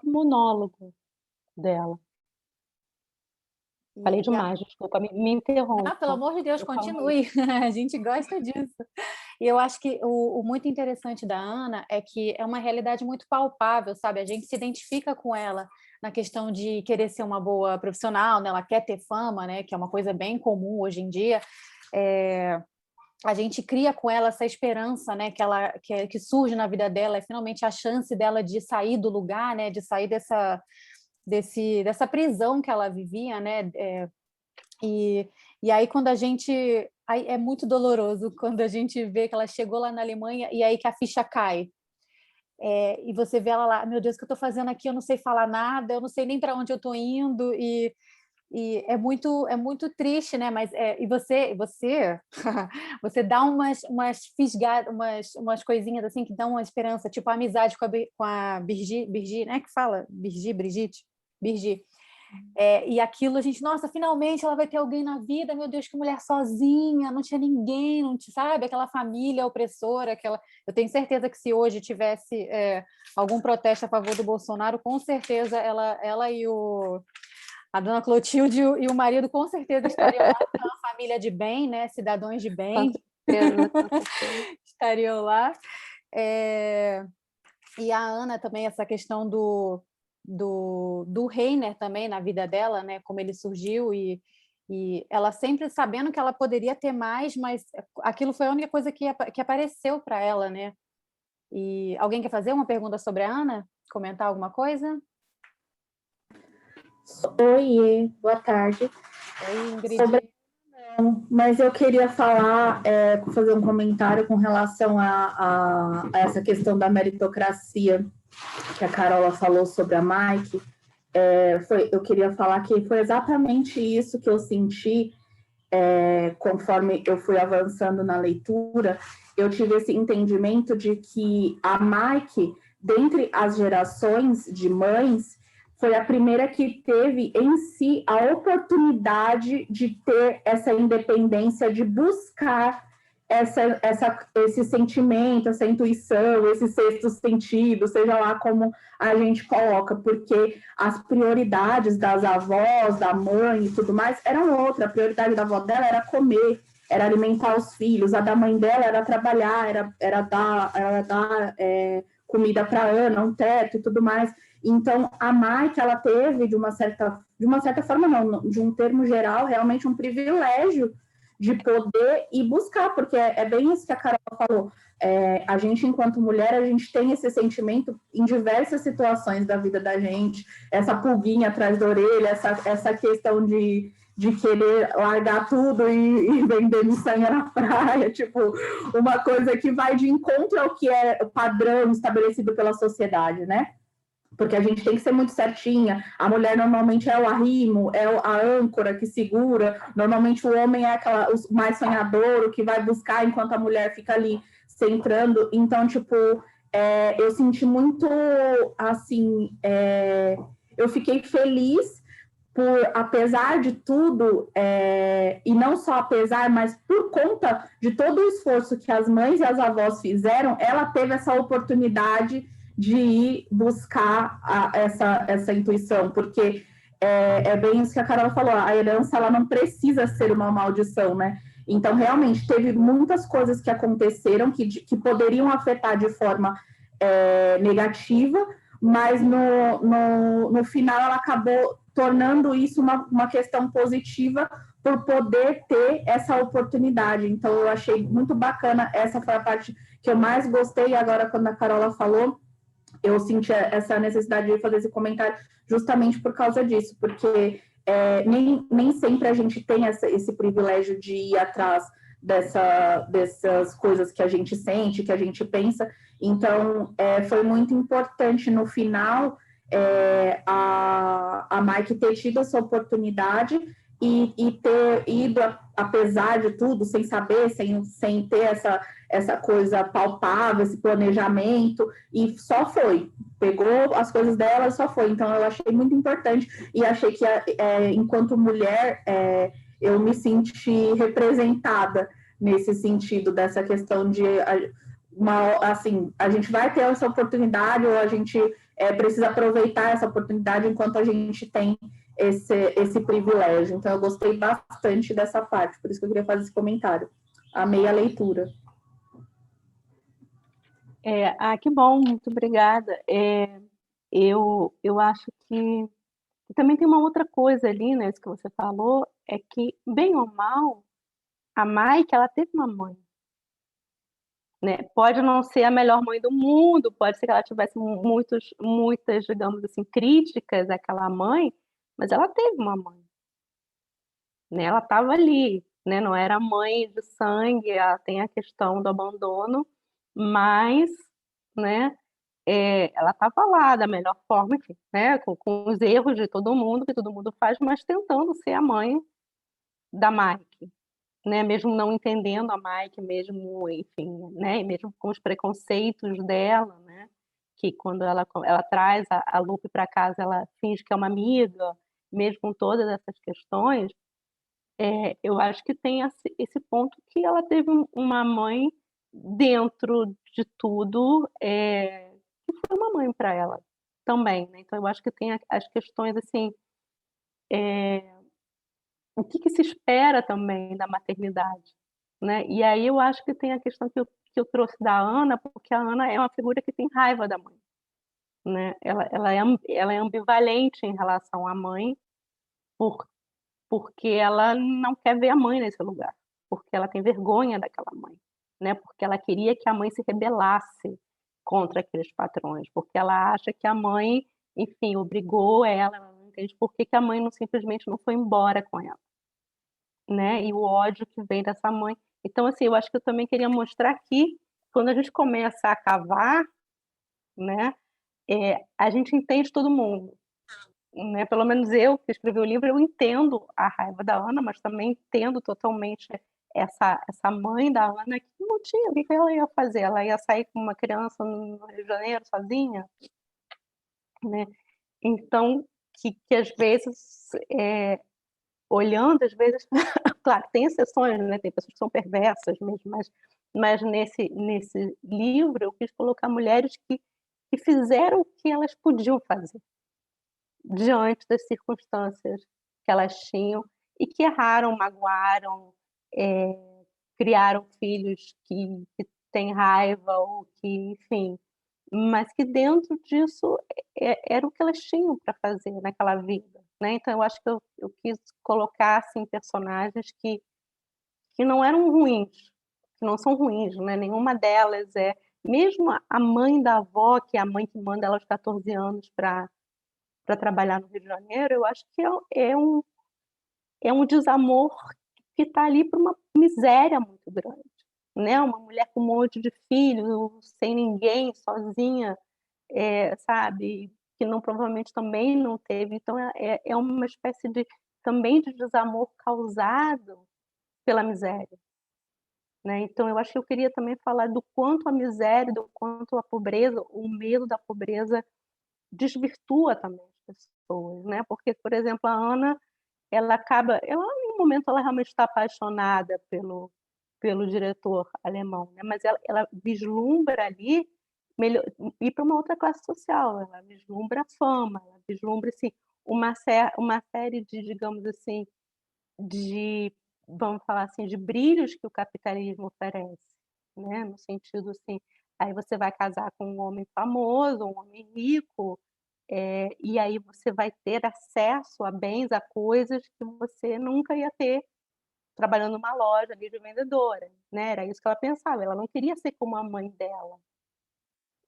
monólogo dela. Falei E demais, desculpa, me Ah, pelo interrompa, amor de Deus, por favor. continue. A gente gosta disso. E eu acho que o muito interessante da Ana é que é uma realidade muito palpável, sabe? A gente se identifica com ela na questão de querer ser uma boa profissional, né? Ela quer ter fama, né? Que é uma coisa bem comum hoje em dia. A gente cria com ela essa esperança, né? Que surge na vida dela, é finalmente a chance dela de sair do lugar, né? De sair dessa prisão que ela vivia, né? E aí quando a gente... Aí é muito doloroso quando a gente vê que ela chegou lá na Alemanha e aí que a ficha cai. E você vê ela lá, meu Deus, o que eu estou fazendo aqui? Eu não sei falar nada, eu não sei nem para onde eu estou indo, e é muito triste, né? Mas e você você dá umas fisgadas, umas coisinhas assim que dão uma esperança, tipo a amizade com a Birgi, né? Que fala Brigitte. E aquilo a gente, nossa, finalmente ela vai ter alguém na vida, meu Deus, que mulher sozinha, não tinha ninguém, não sabe, aquela família opressora, eu tenho certeza que se hoje tivesse algum protesto a favor do Bolsonaro, com certeza ela e a dona Clotilde e o marido com certeza estariam lá, porque é uma família de bem, né, cidadãos de bem, Com certeza. estariam lá. E a Ana também, essa questão do Reiner também na vida dela, né? Como ele surgiu e ela sempre sabendo que ela poderia ter mais, mas aquilo foi a única coisa que apareceu para ela, né? E alguém quer fazer uma pergunta sobre a Ana? Comentar alguma coisa? Oiê, boa tarde. Oi, Ingrid. Mas eu queria falar, fazer um comentário com relação a essa questão da meritocracia que a Carola falou sobre a Mike. Eu queria falar que foi exatamente isso que eu senti conforme eu fui avançando na leitura. Eu tive esse entendimento de que a Mike, dentre as gerações de mães, foi a primeira que teve em si a oportunidade de ter essa independência, de buscar esse sentimento, essa intuição, esse sexto sentido, seja lá como a gente coloca, porque as prioridades das avós, da mãe e tudo mais eram outras. A prioridade da avó dela era comer, era alimentar os filhos, a da mãe dela era trabalhar, era dar comida para Ana, um teto e tudo mais. Então, a Mike, ela teve, de uma certa forma, não, de um termo geral, realmente um privilégio de poder ir buscar, porque é bem isso que a Carol falou. A gente, enquanto mulher, a gente tem esse sentimento em diversas situações da vida da gente, essa pulguinha atrás da orelha, essa questão de de querer largar tudo e vender miçanga na praia, tipo, uma coisa que vai de encontro ao que é o padrão estabelecido pela sociedade, né? Porque a gente tem que ser muito certinha. A mulher normalmente é o arrimo, é a âncora que segura. Normalmente o homem é o mais sonhador, o que vai buscar, enquanto a mulher fica ali centrando. Então, tipo, eu senti muito, assim, eu fiquei feliz por, apesar de tudo, e não só apesar, mas por conta de todo o esforço que as mães e as avós fizeram, ela teve essa oportunidade de ir buscar essa intuição, porque é bem isso que a Carol falou, a herança ela não precisa ser uma maldição, né? Então, realmente, teve muitas coisas que aconteceram que poderiam afetar de forma negativa, mas no final ela acabou tornando isso uma questão positiva por poder ter essa oportunidade. Então, eu achei muito bacana, essa foi a parte que eu mais gostei, e agora, quando a Carola falou, eu senti essa necessidade de fazer esse comentário justamente por causa disso, porque nem sempre a gente tem esse privilégio de ir atrás dessas coisas que a gente sente, que a gente pensa. Então, foi muito importante no final a Mike ter tido essa oportunidade e ter ido, apesar de tudo, sem saber, sem ter essa coisa palpável, esse planejamento, e só foi. Pegou as coisas dela e só foi. Então, eu achei muito importante e achei que, enquanto mulher, eu me senti representada nesse sentido, dessa questão de, assim, a gente vai ter essa oportunidade ou a gente precisa aproveitar essa oportunidade enquanto a gente tem esse privilégio. Então, eu gostei bastante dessa parte, por isso que eu queria fazer esse comentário. Amei a leitura. Que bom, muito obrigada. Eu acho que também tem uma outra coisa ali, né, isso que você falou, é que, bem ou mal, a Mike, ela teve uma mãe, né? Pode não ser a melhor mãe do mundo, pode ser que ela tivesse muitas, digamos assim, críticas àquela mãe, mas ela teve uma mãe, né? Ela estava ali, né? Não era mãe de sangue, ela tem a questão do abandono, mas, né? Ela estava lá da melhor forma, enfim, né? Com os erros de todo mundo, que todo mundo faz, mas tentando ser a mãe da Mike, né? Mesmo não entendendo a Mike, mesmo, enfim, né? E mesmo com os preconceitos dela, né? Que quando ela traz a Lupe para casa, ela finge que é uma amiga, mesmo com todas essas questões, eu acho que tem esse ponto que ela teve uma mãe dentro de tudo, que foi uma mãe para ela também, né? Então eu acho que tem as questões assim, o que se espera também da maternidade, né? E aí eu acho que tem a questão que eu trouxe da Ana, porque a Ana é uma figura que tem raiva da mãe, né? Ela é ambivalente em relação à mãe, por, porque ela não quer ver a mãe nesse lugar, porque ela tem vergonha daquela mãe, né? Porque ela queria que a mãe se rebelasse contra aqueles patrões, porque ela acha que a mãe, enfim, obrigou ela não entende por que a mãe não simplesmente não foi embora com ela, né? E o ódio que vem dessa mãe. Então, assim, eu acho que eu também queria mostrar aqui, quando a gente começa a cavar, né? A gente entende todo mundo, né? Pelo menos eu, que escrevi o livro, eu entendo a raiva da Ana, mas também entendo totalmente essa mãe da Ana que não tinha, o que ela ia fazer? Ela ia sair com uma criança no Rio de Janeiro sozinha, né? Então, que às vezes, olhando, às vezes, claro, tem exceções, né? Tem pessoas que são perversas mesmo, mas nesse livro eu quis colocar mulheres que fizeram o que elas podiam fazer diante das circunstâncias que elas tinham e que erraram, magoaram, criaram filhos que têm raiva ou que, enfim, mas que dentro disso era o que elas tinham para fazer naquela vida, né? Então eu acho que eu quis colocar assim personagens que não eram ruins, que não são ruins, né? Nenhuma delas é, mesmo a mãe da avó, que é a mãe que manda ela aos 14 anos para trabalhar no Rio de Janeiro, eu acho que é um desamor que está ali por uma miséria muito grande, né? Uma mulher com um monte de filhos, sem ninguém, sozinha, sabe? Que não, provavelmente também não teve. Então, é uma espécie também de desamor causado pela miséria, né? Então, eu acho que eu queria também falar do quanto a miséria, do quanto a pobreza, o medo da pobreza desvirtua também as pessoas, né? Porque, por exemplo, a Ana, em um momento, ela realmente está apaixonada pelo diretor alemão, né? Mas ela vislumbra ali ir para uma outra classe social, ela vislumbra a fama, ela vislumbra, assim, uma série de, digamos assim, de, vamos falar assim, de brilhos que o capitalismo oferece, né? No sentido assim, aí você vai casar com um homem famoso, um homem rico, e aí você vai ter acesso a bens, a coisas que você nunca ia ter trabalhando numa loja ali de vendedora, né? Era isso que ela pensava. Ela não queria ser como a mãe dela,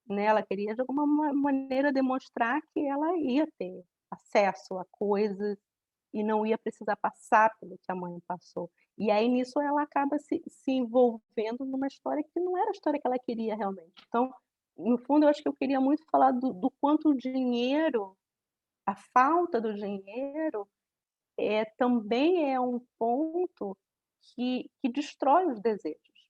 né? Ela queria de alguma maneira demonstrar que ela ia ter acesso a coisas e não ia precisar passar pelo que a mãe passou. E aí nisso ela acaba se envolvendo numa história que não era a história que ela queria realmente. Então, no fundo, eu acho que eu queria muito falar do quanto o dinheiro, a falta do dinheiro, também é um ponto que destrói os desejos,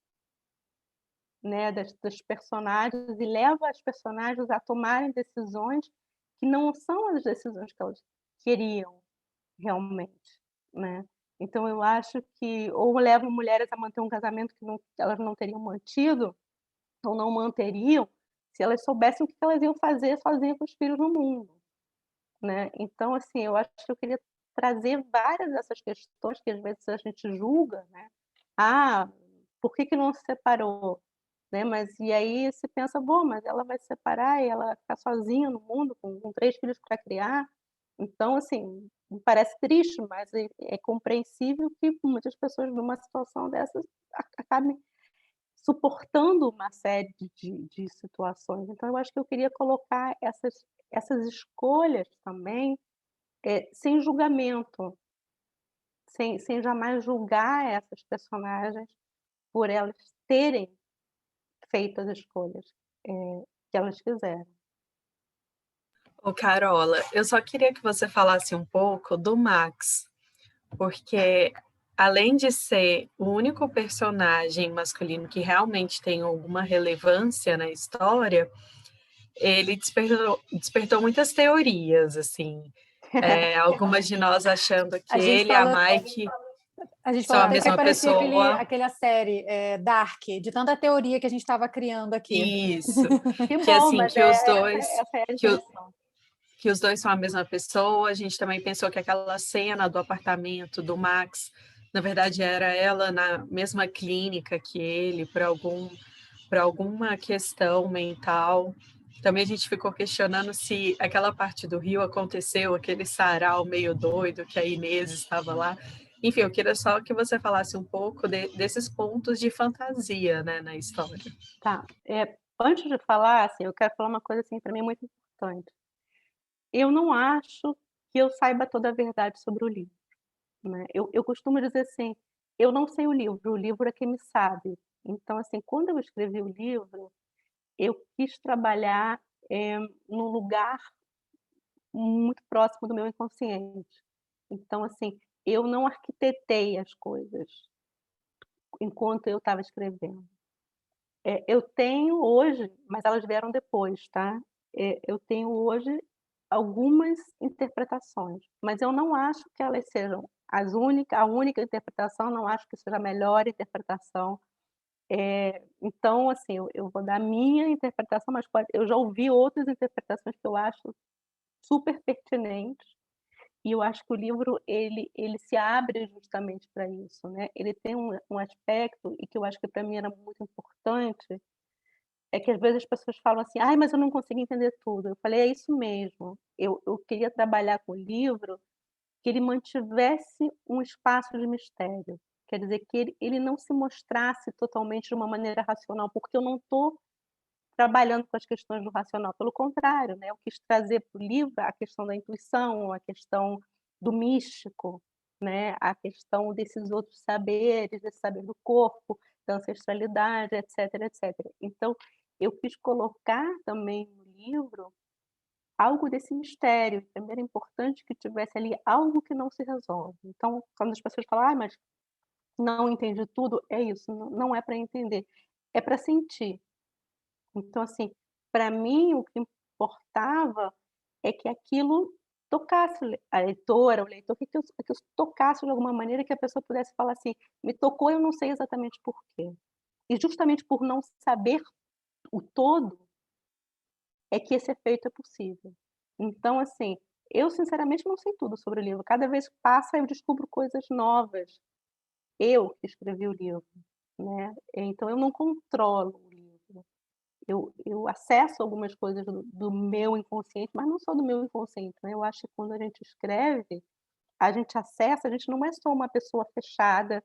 né, das personagens, e leva as personagens a tomarem decisões que não são as decisões que elas queriam realmente, né. Então eu acho que ou levam mulheres a manter um casamento que elas não teriam mantido, ou não manteriam, se elas soubessem o que elas iam fazer sozinhas com os filhos no mundo, né. Então, assim, eu acho que eu queria trazer várias dessas questões que às vezes a gente julga, né. "Ah, por que não se separou?", né, mas e aí você pensa: "Bom, mas ela vai se separar e ela vai ficar sozinha no mundo com 3 filhos para criar?". Então, assim, me parece triste, mas é compreensível que muitas pessoas numa situação dessas acabem suportando uma série de situações. Então eu acho que eu queria colocar essas escolhas também, sem julgamento, sem jamais julgar essas personagens por elas terem feito as escolhas, que elas fizeram. Ô Carola, eu só queria que você falasse um pouco do Max, porque além de ser o único personagem masculino que realmente tem alguma relevância na história, ele despertou muitas teorias, assim, algumas de nós achando que A gente ele e a falou Mike A gente são falou a até que mesma parecia pessoa. aquela série Dark, de tanta teoria que a gente estava criando aqui. Isso, Que que bom, assim, mas que os dois, essa é a que, intenção. que os dois são a mesma pessoa. A gente também pensou que aquela cena do apartamento do Max, na verdade, era ela na mesma clínica que ele, por alguma questão mental. Também a gente ficou questionando se aquela parte do Rio aconteceu, aquele sarau meio doido que a Inês estava lá. Enfim, eu queria só que você falasse um pouco desses pontos de fantasia, né, na história. Tá, antes de falar, assim, eu quero falar uma coisa, assim, para mim muito importante. Eu não acho que eu saiba toda a verdade sobre o livro, né. Eu costumo dizer assim: "Eu não sei o livro é quem me sabe". Então, assim, quando eu escrevi o livro, eu quis trabalhar, num lugar muito próximo do meu inconsciente. Então, assim, eu não arquitetei as coisas enquanto eu estava escrevendo. Eu tenho hoje, mas elas vieram depois, tá? Eu tenho hoje algumas interpretações, mas eu não acho que elas sejam a única interpretação, não acho que seja a melhor interpretação. Então, assim, eu vou dar a minha interpretação, mas eu já ouvi outras interpretações que eu acho super pertinentes, e eu acho que o livro ele se abre justamente para isso, né. Ele tem um aspecto, e que eu acho que para mim era muito importante, é que às vezes as pessoas falam assim: "Ai, mas eu não consegui entender tudo". Eu falei: "É isso mesmo". Eu queria trabalhar com o livro que ele mantivesse um espaço de mistério. Quer dizer, que ele não se mostrasse totalmente de uma maneira racional, porque eu não estou trabalhando com as questões do racional, pelo contrário, né, eu quis trazer para o livro a questão da intuição, a questão do místico, né, a questão desses outros saberes, desse saber do corpo, da ancestralidade, etc, etc. Então, eu quis colocar também no livro algo desse mistério. Também era importante que tivesse ali algo que não se resolve. Então, quando as pessoas falam: "Ai, mas não entendi tudo", é isso, não é para entender, é para sentir. Então, assim, para mim o que importava é que aquilo tocasse a leitora, o leitor, que eu tocasse de alguma maneira, que a pessoa pudesse falar assim: "Me tocou, eu não sei exatamente por quê". E justamente por não saber o todo, é que esse efeito é possível. Então, assim, eu sinceramente não sei tudo sobre o livro, cada vez que passa eu descubro coisas novas. Eu que escrevi o livro, né, então eu não controlo o livro. Eu acesso algumas coisas do meu inconsciente, mas não só do meu inconsciente, né, eu acho que quando a gente escreve, a gente acessa, a gente não é só uma pessoa fechada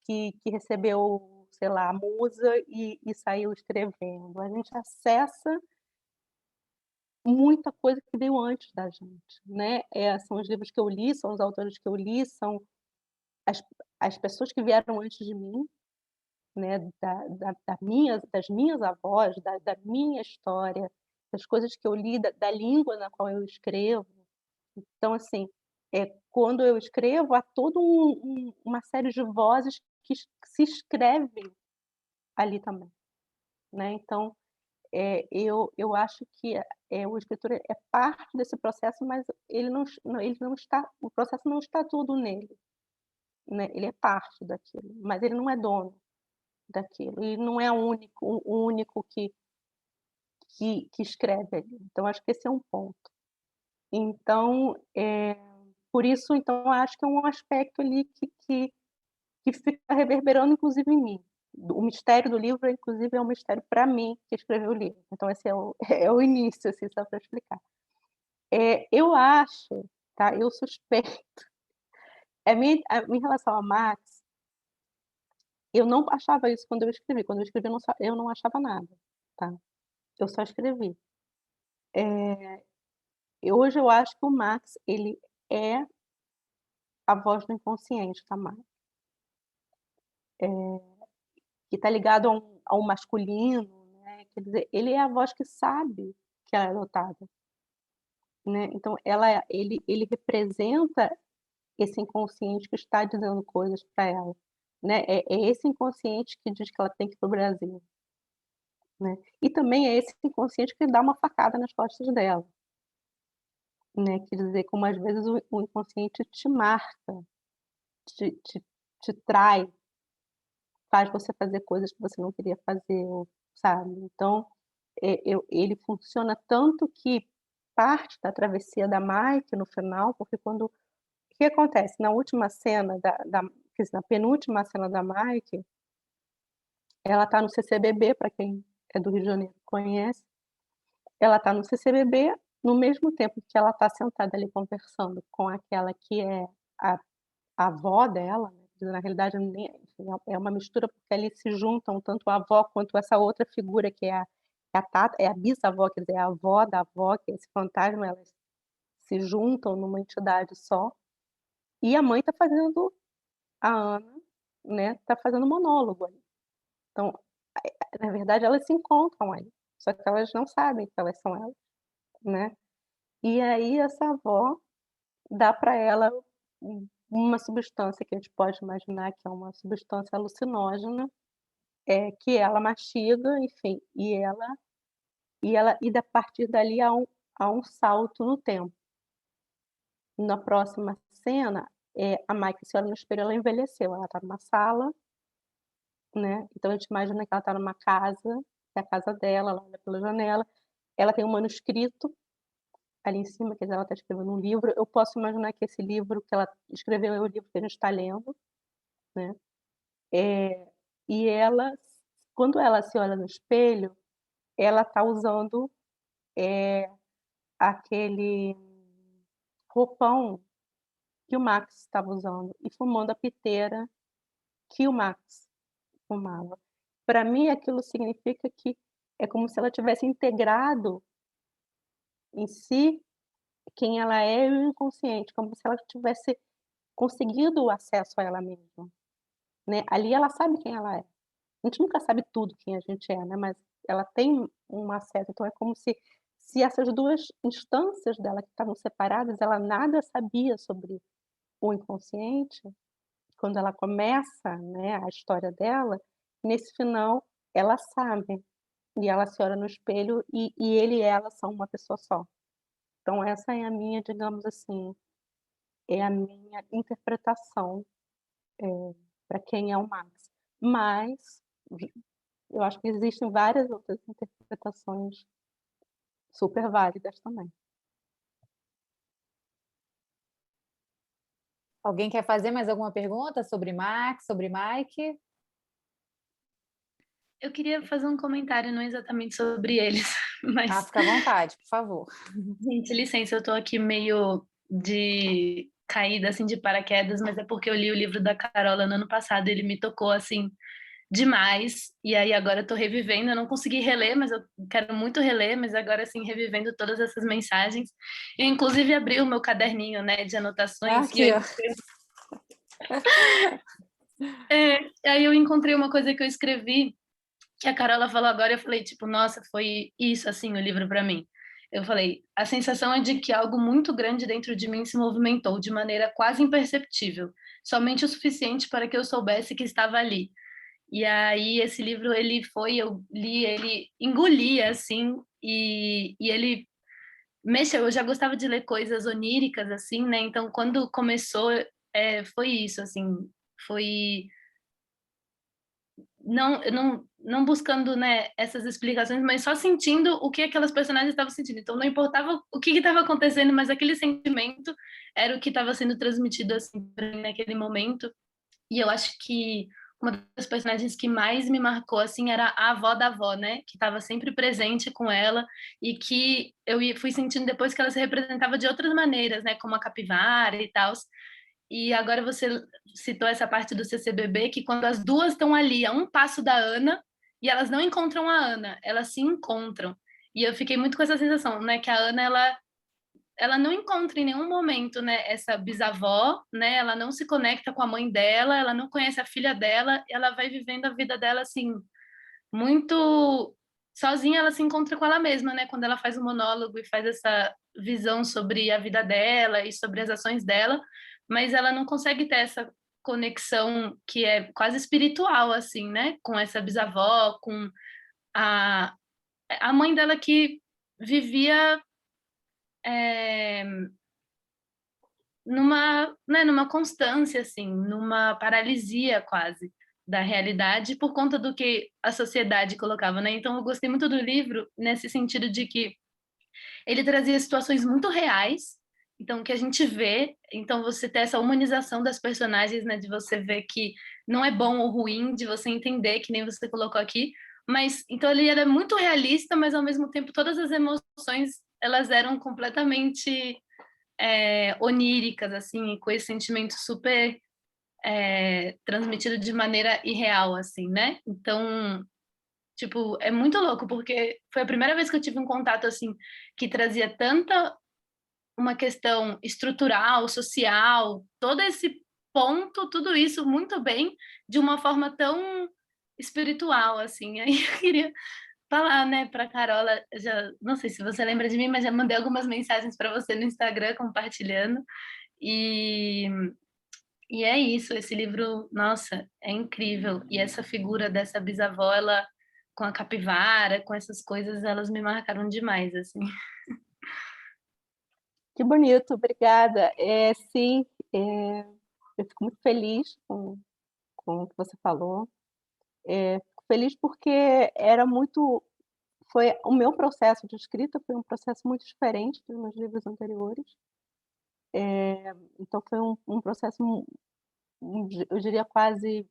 que recebeu, sei lá, a musa e saiu escrevendo, a gente acessa muita coisa que veio antes da gente, né, são os livros que eu li, são os autores que eu li, são as as pessoas que vieram antes de mim, né, das minhas avós, da minha história, das coisas que eu li, da língua na qual eu escrevo. Então, assim, quando eu escrevo, há todo uma série de vozes que se escrevem ali também, né. Então, eu acho que, o escritor é parte desse processo, mas ele não está, o processo não está tudo nele, né, ele é parte daquilo, mas ele não é dono daquilo, e não é o único que escreve ali. Então acho que esse é um ponto. Então, por isso, então eu acho que é um aspecto ali que fica reverberando inclusive em mim. O mistério do livro, inclusive, é um mistério para mim que escreveu o livro. Então esse é o é o início, assim, só para explicar. Eu acho, tá, eu suspeito, em relação a Max, eu não achava isso quando eu escrevi eu não achava nada, tá. Eu só escrevi. E hoje eu acho que o Max, ele é a voz do inconsciente da Mai, que está ligado a um masculino, né, quer dizer, ele é a voz que sabe que ela é adotada, né, então ele representa esse inconsciente que está dizendo coisas para ela, né, é esse inconsciente que diz que ela tem que ir para o Brasil, né, e também é esse inconsciente que dá uma facada nas costas dela, né, quer dizer, como às vezes o inconsciente te marca, te te te trai, faz você fazer coisas que você não queria fazer, ou sabe. Então, ele funciona tanto que parte da travessia da Mike no final, porque quando o que acontece, na última cena quer dizer, na penúltima cena da Mike, ela está no CCBB, para quem é do Rio de Janeiro conhece, ela está no CCBB, no mesmo tempo que ela está sentada ali conversando com aquela que é a a avó dela, né, quer dizer, na realidade nem enfim, é uma mistura, porque ali se juntam tanto a avó quanto essa outra figura que é a bisavó, quer dizer, é a avó da avó, que é esse fantasma, elas se juntam numa entidade só, e a mãe está fazendo, a Ana, né, está fazendo monólogo ali. Então, na verdade elas se encontram ali, só que elas não sabem que elas são elas, né. E aí essa avó dá para ela uma substância que a gente pode imaginar que é uma substância alucinógena, que ela mastiga, enfim, e da partir dali há um salto no tempo. Na próxima cena, a Mike, se olha no espelho, ela envelheceu, ela está numa sala, né, então a gente imagina que ela está numa casa, que é a casa dela, ela olha pela janela, ela tem um manuscrito ali em cima, quer dizer, ela está escrevendo um livro, eu posso imaginar que esse livro que ela escreveu é o livro que a gente está lendo, né. E ela, quando ela se olha no espelho, ela está usando, eh, aquele roupão que o Max estava usando e fumando a piteira que o Max fumava. Para mim aquilo significa que é como se ela tivesse integrado em si quem ela é e o inconsciente, como se ela tivesse conseguido o acesso a ela mesma, né. Ali ela sabe quem ela é. A gente nunca sabe tudo quem a gente é, né, mas ela tem um acesso, então é como se essas 2 instâncias dela que estavam separadas, ela nada sabia sobre o inconsciente, quando ela começa, né, a história dela, nesse final ela sabe, e ela se olha no espelho e ele e ela são uma pessoa só. Então essa é a minha, digamos assim, é a minha interpretação, pra quem é o Max. Mas, eu acho que existem várias outras interpretações super válidas também. Alguém quer fazer mais alguma pergunta sobre Max, sobre Mike? Eu queria fazer um comentário, não exatamente sobre eles, mas, Fica à vontade, por favor. gente, licença, eu tô aqui meio de caída, assim, de paraquedas, mas é porque eu li o livro da Carola no ano passado, e ele me tocou, assim, demais, e aí agora eu tô revivendo, eu não consegui reler, mas eu quero muito reler, mas agora, assim, revivendo todas essas mensagens. Eu, inclusive, abri o meu caderninho, né, de anotações, e Aqui, ó. aí eu encontrei uma coisa que eu escrevi, que a Carola falou agora, eu falei, tipo, nossa, foi isso, assim, o livro para mim. Eu falei, a sensação é de que algo muito grande dentro de mim se movimentou de maneira quase imperceptível, somente o suficiente para que eu soubesse que estava ali. E aí esse livro, eu li, ele engolia, assim, e ele mexeu. Eu já gostava de ler coisas oníricas, assim, né? Então, quando começou, foi isso, assim, foi não buscando, né, essas explicações, mas só sentindo o que aquelas personagens estavam sentindo. Então não importava o que estava acontecendo, mas aquele sentimento era o que estava sendo transmitido assim para mim naquele momento. E eu acho que uma das personagens que mais me marcou assim era a avó da avó, né, que estava sempre presente com ela e que fui sentindo depois que ela se representava de outras maneiras, né, como a capivara e tal. E agora você citou essa parte do CCBB, que quando as duas estão ali a um passo da Ana, e elas não encontram a Ana, elas se encontram. E eu fiquei muito com essa sensação, né, que a Ana, ela não encontra em nenhum momento, né, essa bisavó, né, ela não se conecta com a mãe dela, ela não conhece a filha dela, ela vai vivendo a vida dela, assim, muito sozinha, ela se encontra com ela mesma, né, quando ela faz um monólogo e faz essa visão sobre a vida dela e sobre as ações dela, mas ela não consegue ter essa conexão que é quase espiritual, assim, né, com essa bisavó, com a, a mãe dela que vivia numa constância, assim, numa paralisia quase da realidade por conta do que a sociedade colocava, né? Então eu gostei muito do livro nesse sentido de que ele trazia situações muito reais, então que a gente vê, então você ter essa humanização das personagens, né, de você ver que não é bom ou ruim, de você entender, que nem você colocou aqui, mas então ele era muito realista, mas ao mesmo tempo todas as emoções elas eram completamente oníricas, assim, com esse sentimento super transmitido de maneira irreal, assim, né? Então, tipo, é muito louco, porque foi a primeira vez que eu tive um contato, assim, que trazia tanta uma questão estrutural, social, todo esse ponto, tudo isso muito bem, de uma forma tão espiritual, assim. Aí eu queria falar, né, para Carola, já não sei se você lembra de mim, mas já mandei algumas mensagens para você no Instagram compartilhando. E e é isso, esse livro, nossa, é incrível. E essa figura dessa bisavó, ela com a capivara, com essas coisas, elas me marcaram demais, assim. Que bonito, obrigada. Sim, eu fico muito feliz com o que você falou. Fico feliz porque era muito foi o meu processo de escrita foi um processo muito diferente dos meus livros anteriores. Então foi um processo, eu diria quase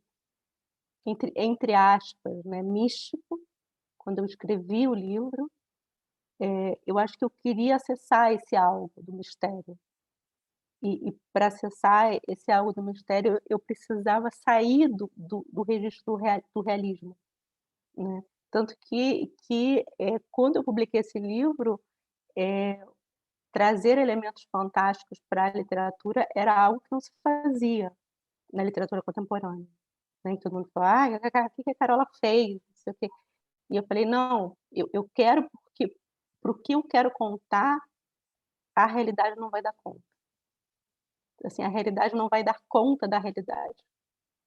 entre aspas, né, místico, quando eu escrevi o livro. Eu acho que eu queria acessar esse algo do mistério. E para acessar esse algo do mistério, eu precisava sair do registro do realismo, né. Tanto que, quando eu publiquei esse livro, trazer elementos fantásticos para a literatura era algo que não se fazia na literatura contemporânea, né, e todo mundo fala: "Ai, o que a Carola fez?", não sei o quê. E eu falei: "Não, eu quero porque para o que eu quero contar, a realidade não vai dar conta. Assim, a realidade não vai dar conta da realidade",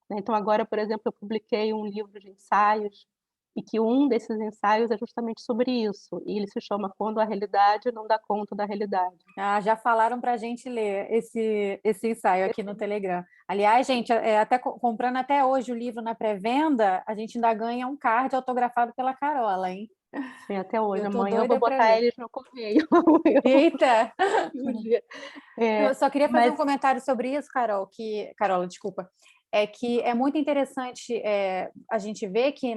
né. Então agora, por exemplo, eu publiquei um livro de ensaios, e que um desses ensaios é justamente sobre isso, e ele se chama "Quando a realidade não dá conta da realidade". Ah, já falaram para a gente ler esse ensaio aqui no Telegram. Aliás, gente, até comprando até hoje o livro na pré-venda, a gente ainda ganha um card autografado pela Carola, hein? Sim, até hoje. Eu tô Amanhã eu vou doida para botar ler. eles no correio. Eita! Um dia. Eu só queria fazer um Mas comentário sobre isso, Carola, desculpa. É que é muito interessante a gente ver que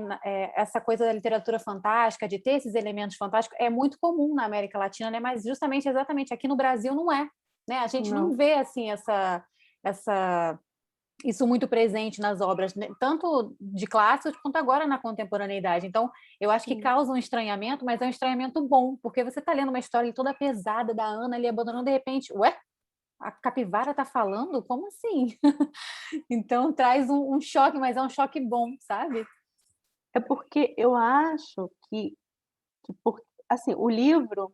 essa coisa da literatura fantástica, de ter esses elementos fantásticos, é muito comum na América Latina, né? Mas justamente, exatamente, aqui no Brasil não é, né? A gente não não. vê assim isso muito presente nas obras, né, tanto de clássicos quanto agora na contemporaneidade. Então, eu acho que causa um estranhamento, mas é um estranhamento bom, porque você está lendo uma história ali toda pesada da Ana ali abandonando, de repente, ué, a capivara está falando? Como assim? Então, traz um choque, mas é um choque bom, sabe? É porque eu acho que assim, o livro,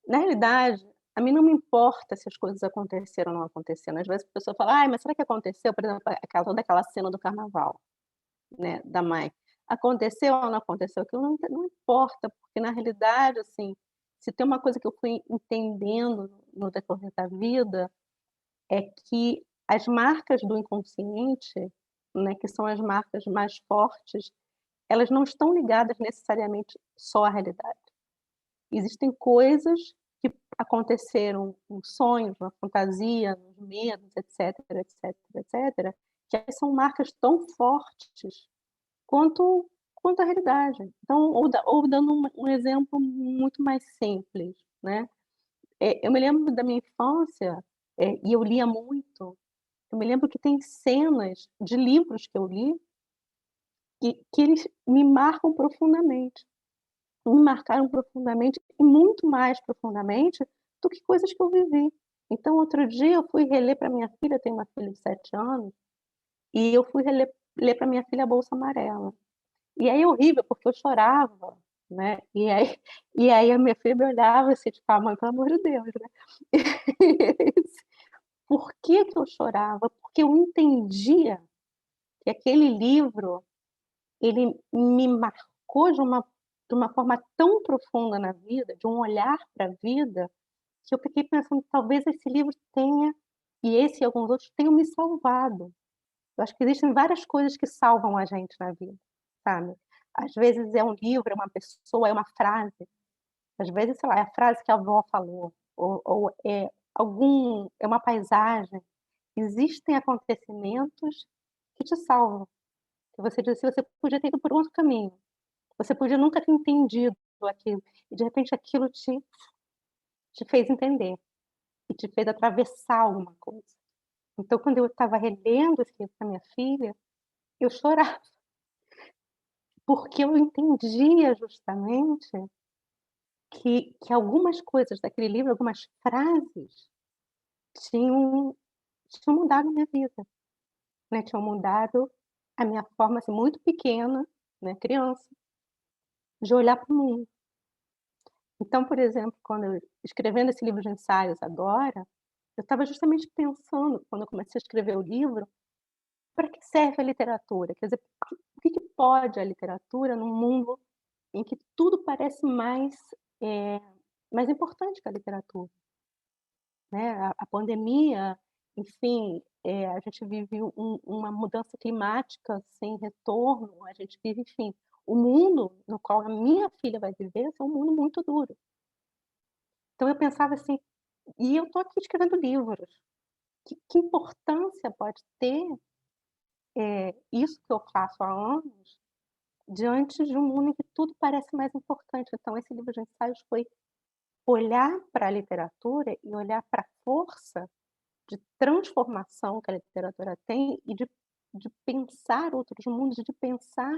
na realidade, a mim não me importa se as coisas aconteceram ou não aconteceram. Às vezes a pessoa fala: "Ai, mas será que aconteceu?", por exemplo, toda aquela cena do carnaval, né, da mãe. Aconteceu ou não aconteceu? Aquilo não importa, porque na realidade, assim, se tem uma coisa que eu fui entendendo no decorrer da vida, é que as marcas do inconsciente, né, que são as marcas mais fortes, elas não estão ligadas necessariamente só à realidade. Existem coisas que aconteceram nos sonhos, na fantasia, nos medos, etc, etc, etc, que elas são marcas tão fortes quanto a realidade. Então, ou dando um exemplo muito mais simples, né, eu me lembro da minha infância, e eu lia muito, eu me lembro que tem cenas de livros que eu li, que eles me marcam profundamente. Me marcaram profundamente e muito mais profundamente do que coisas que eu vivi. Então, outro dia eu fui reler para minha filha, eu tenho uma filha de 7 anos, e eu fui ler para minha filha A Bolsa Amarela. E aí é horrível, porque eu chorava, né, e aí a minha filha me olhava assim, tipo: "Ah, mãe, pelo amor de Deus, né". Por que que eu chorava? Porque eu entendia que aquele livro, ele me marcou de uma forma tão profunda na vida, de um olhar para a vida, que eu fiquei pensando: "Talvez esse livro tenha, e esse e alguns outros, tenham me salvado". Eu acho que existem várias coisas que salvam a gente na vida, sabe. Às vezes é um livro, é uma pessoa, é uma frase, às vezes, sei lá, é a frase que a avó falou, ou é uma paisagem. Existem acontecimentos que te salvam, que você diz assim: "Você podia ter ido por outro caminho, você podia nunca ter entendido aquilo", e de repente aquilo te fez entender, e te fez atravessar alguma coisa. Então, quando eu estava relendo esse livro para minha filha, eu chorava, porque eu entendia justamente que algumas coisas daquele livro, algumas frases, tinham tinham mudado a minha vida, né, tinham mudado a minha forma, assim, muito pequena, né, criança, de olhar para o mundo. Então, por exemplo, quando eu escrevendo esse livro de ensaios agora, eu estava justamente pensando, quando eu comecei a escrever o livro, para que serve a literatura? Quer dizer, o que pode a literatura num mundo em que tudo parece eh, mais importante que a literatura, né? A pandemia, enfim, a gente vive uma mudança climática sem retorno, a gente vive, enfim, o mundo no qual a minha filha vai viver é um mundo muito duro. Então eu pensava assim, e eu estou aqui escrevendo livros, que importância pode ter, isso que eu faço há anos, diante de um mundo em que tudo parece mais importante. Então esse livro de ensaios foi olhar para a literatura e olhar para a força de transformação que a literatura tem e de pensar outros mundos, de pensar,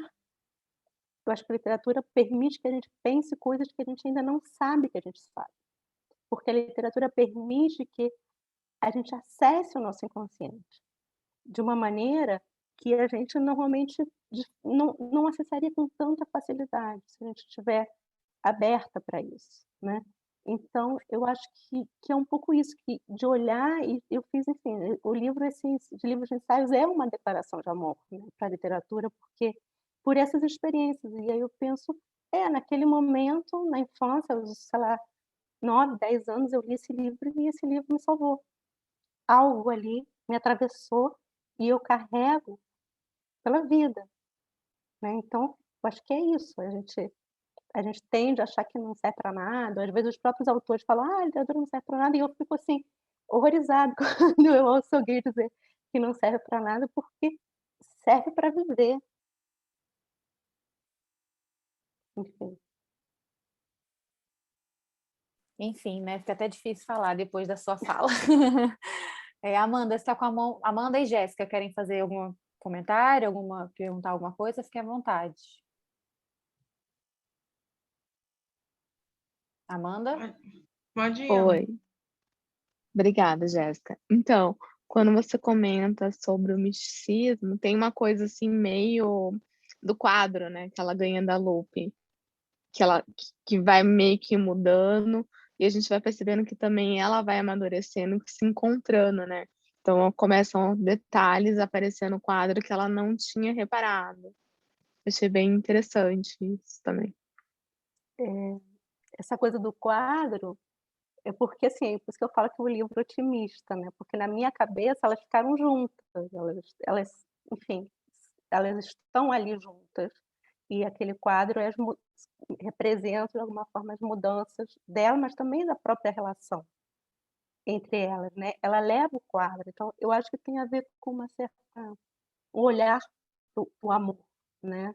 eu acho que a literatura permite que a gente pense coisas que a gente ainda não sabe que a gente sabe. porque a literatura permite que a gente acesse o nosso inconsciente de uma maneira que a gente normalmente não acessaria com tanta facilidade, se a gente estiver aberta para isso, né. Então eu acho que é um pouco isso, que de olhar, e eu fiz, enfim, o livro, assim, de livros de ensaios é uma declaração de amor, né, para a literatura, porque por essas experiências. E aí eu penso, naquele momento, na infância, aos, sei lá, 9, 10 anos, eu li esse livro e esse livro me salvou. Algo ali me atravessou e eu carrego pela vida, né. Então, eu acho que é isso, a gente tende a achar que não serve para nada, às vezes os próprios autores falam: "Ah, a literatura não serve para nada", e eu fico, assim, horrorizada quando eu ouço alguém dizer que não serve para nada, porque serve para viver, enfim. Enfim, né? Fica até difícil falar depois da sua fala. Amanda, você está com a mão. Amanda e Jéssica querem fazer algum comentário, perguntar alguma coisa? Fique à vontade. Amanda? Pode ir, Ana. Oi, obrigada, Jéssica. Então, quando você comenta sobre o misticismo, tem uma coisa assim meio do quadro, né, que ela ganha da Lupe, que vai meio que mudando, e a gente vai percebendo que também ela vai amadurecendo, se encontrando, né? Então começam detalhes aparecendo no quadro que ela não tinha reparado. Achei bem interessante isso também. Essa coisa do quadro é porque, assim, por isso que eu falo que o livro é otimista, né, porque na minha cabeça elas ficaram juntas, elas, enfim, elas estão ali juntas, e aquele quadro representa de alguma forma as mudanças dela, mas também da própria relação entre elas, né. Ela leva o quadro, então eu acho que tem a ver com uma certa um olhar do amor, né.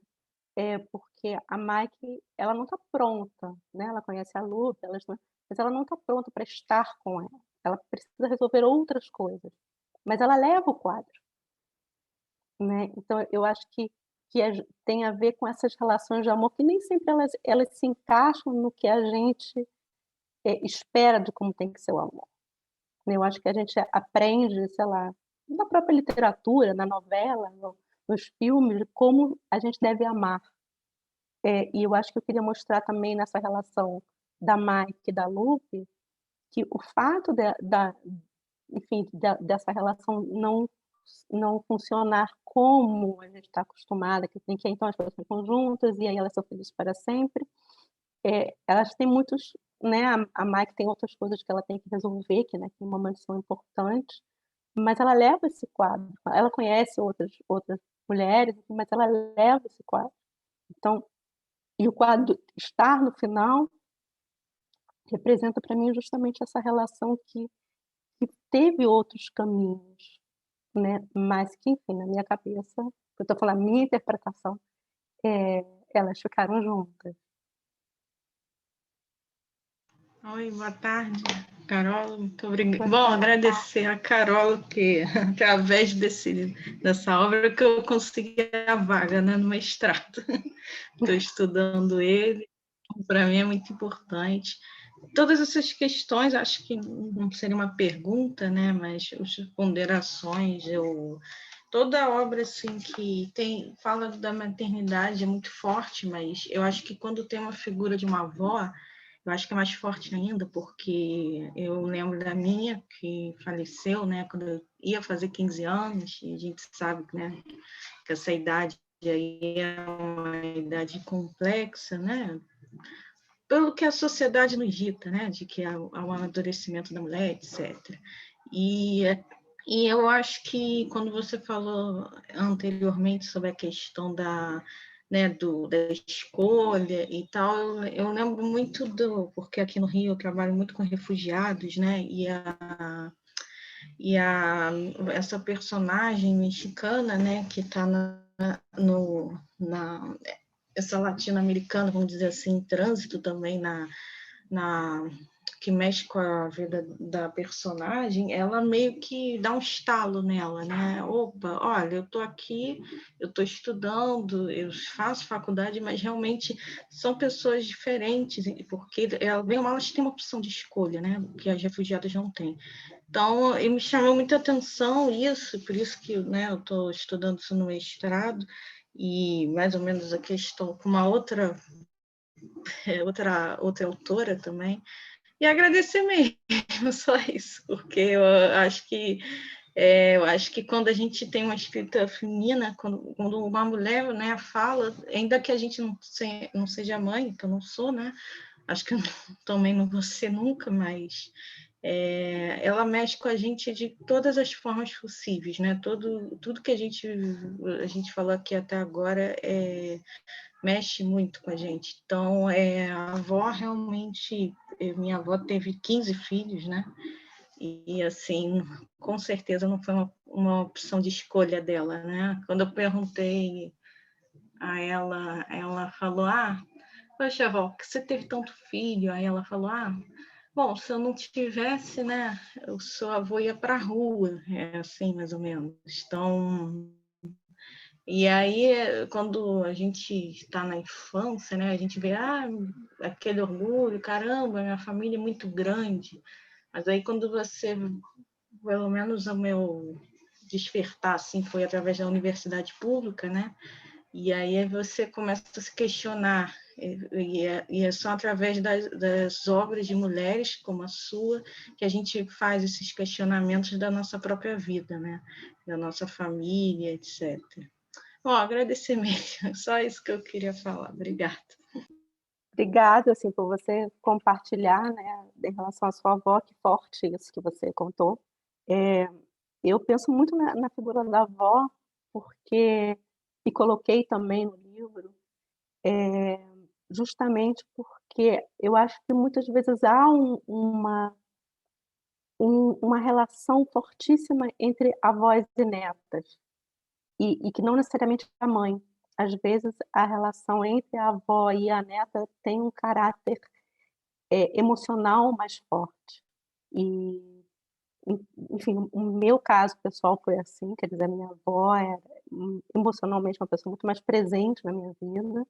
Porque a Mike, ela não está pronta, né, ela conhece a Lupe, mas ela não está pronta para estar com ela. Ela precisa resolver outras coisas, mas ela leva o quadro, né. Então eu acho que tem a ver com essas relações de amor que nem sempre elas se encaixam no que a gente, espera de como tem que ser o amor, né. Eu acho que a gente aprende, sei lá, na própria literatura, na novela, nos filmes, de como a gente deve amar. E eu acho que eu queria mostrar também nessa relação da Mike e da Lupe, que o fato enfim, dessa relação não funcionar como a gente está acostumada, em que então as pessoas ficam juntas e aí elas são felizes para sempre, elas têm muitos, né, a Mike tem outras coisas que ela tem que resolver, que naquele momento são importantes, mas ela leva esse quadro, ela conhece outras mulheres, mas ela leva esse quadro. Então, e o quadro estar no final representa para mim justamente essa relação que teve outros caminhos, né, mas que, enfim, na minha cabeça, eu estou falando, a minha interpretação, elas ficaram juntas. Oi, boa tarde, Carol. Muito obrigada. Boa Bom, tarde. agradecer a Carol, que através dessa obra que eu consegui a vaga, né, no mestrado. Estou estudando ele, para mim é muito importante. Todas essas questões, acho que não seria uma pergunta, né, mas as ponderações, toda obra assim que fala da maternidade é muito forte, mas eu acho que quando tem uma figura de uma avó, eu acho que é mais forte ainda, porque eu lembro da minha, que faleceu, né, quando eu ia fazer 15 anos, e a gente sabe, né, que essa idade aí é uma idade complexa, né, pelo que a sociedade nos dita, né, de que há um amadurecimento da mulher, etc. E eu acho que quando você falou anteriormente sobre a questão né, da escolha e tal, eu lembro muito porque aqui no Rio eu trabalho muito com refugiados, né, essa personagem mexicana, né, que está essa latino-americana, vamos dizer assim, em trânsito também na que mexe com a vida da personagem, ela meio que dá um estalo nela, né? Opa, olha, eu estou aqui, eu estou estudando, eu faço faculdade, mas realmente são pessoas diferentes, porque bem ou mal elas têm uma opção de escolha, né? Que as refugiadas não têm. Então, me chamou muita atenção isso, por isso que, né, eu estou estudando isso no mestrado, e mais ou menos a questão com uma outra autora também, e agradecer mesmo, só isso, porque eu acho que quando a gente tem uma escrita feminina, quando uma mulher, né, fala, ainda que a gente não seja mãe, que eu não sou, né, acho que eu também não vou ser nunca, mas ela mexe com a gente de todas as formas possíveis, né? Tudo que a gente falou aqui até agora mexe muito com a gente. Então, a avó realmente, minha avó teve 15 filhos, né? E assim, com certeza não foi uma opção de escolha dela, né? Quando eu perguntei a ela, ela falou: poxa, avó, por que você teve tanto filho? Aí ela falou: bom, se eu não tivesse, né, o seu avô ia para a rua, assim, mais ou menos. Então, e aí, quando a gente está na infância, né, a gente vê, aquele orgulho, caramba, minha família é muito grande. Mas aí, quando você, pelo menos o meu despertar, assim, foi através da universidade pública, né, e aí você começa a se questionar, e é só através das obras de mulheres como a sua que a gente faz esses questionamentos da nossa própria vida, né? Da nossa família, etc. Bom, agradecer mesmo, só isso que eu queria falar. Obrigada. Obrigada, assim, por você compartilhar, né, em relação à sua avó, que forte isso que você contou. Eu penso muito na figura da avó, porque e coloquei também no livro, justamente porque eu acho que muitas vezes há uma relação fortíssima entre avós e netas, e que não necessariamente a mãe. Às vezes, a relação entre a avó e a neta tem um caráter, emocional mais forte. E, enfim, o meu caso pessoal foi assim, quer dizer, a minha avó era, emocionalmente, uma pessoa muito mais presente na minha vida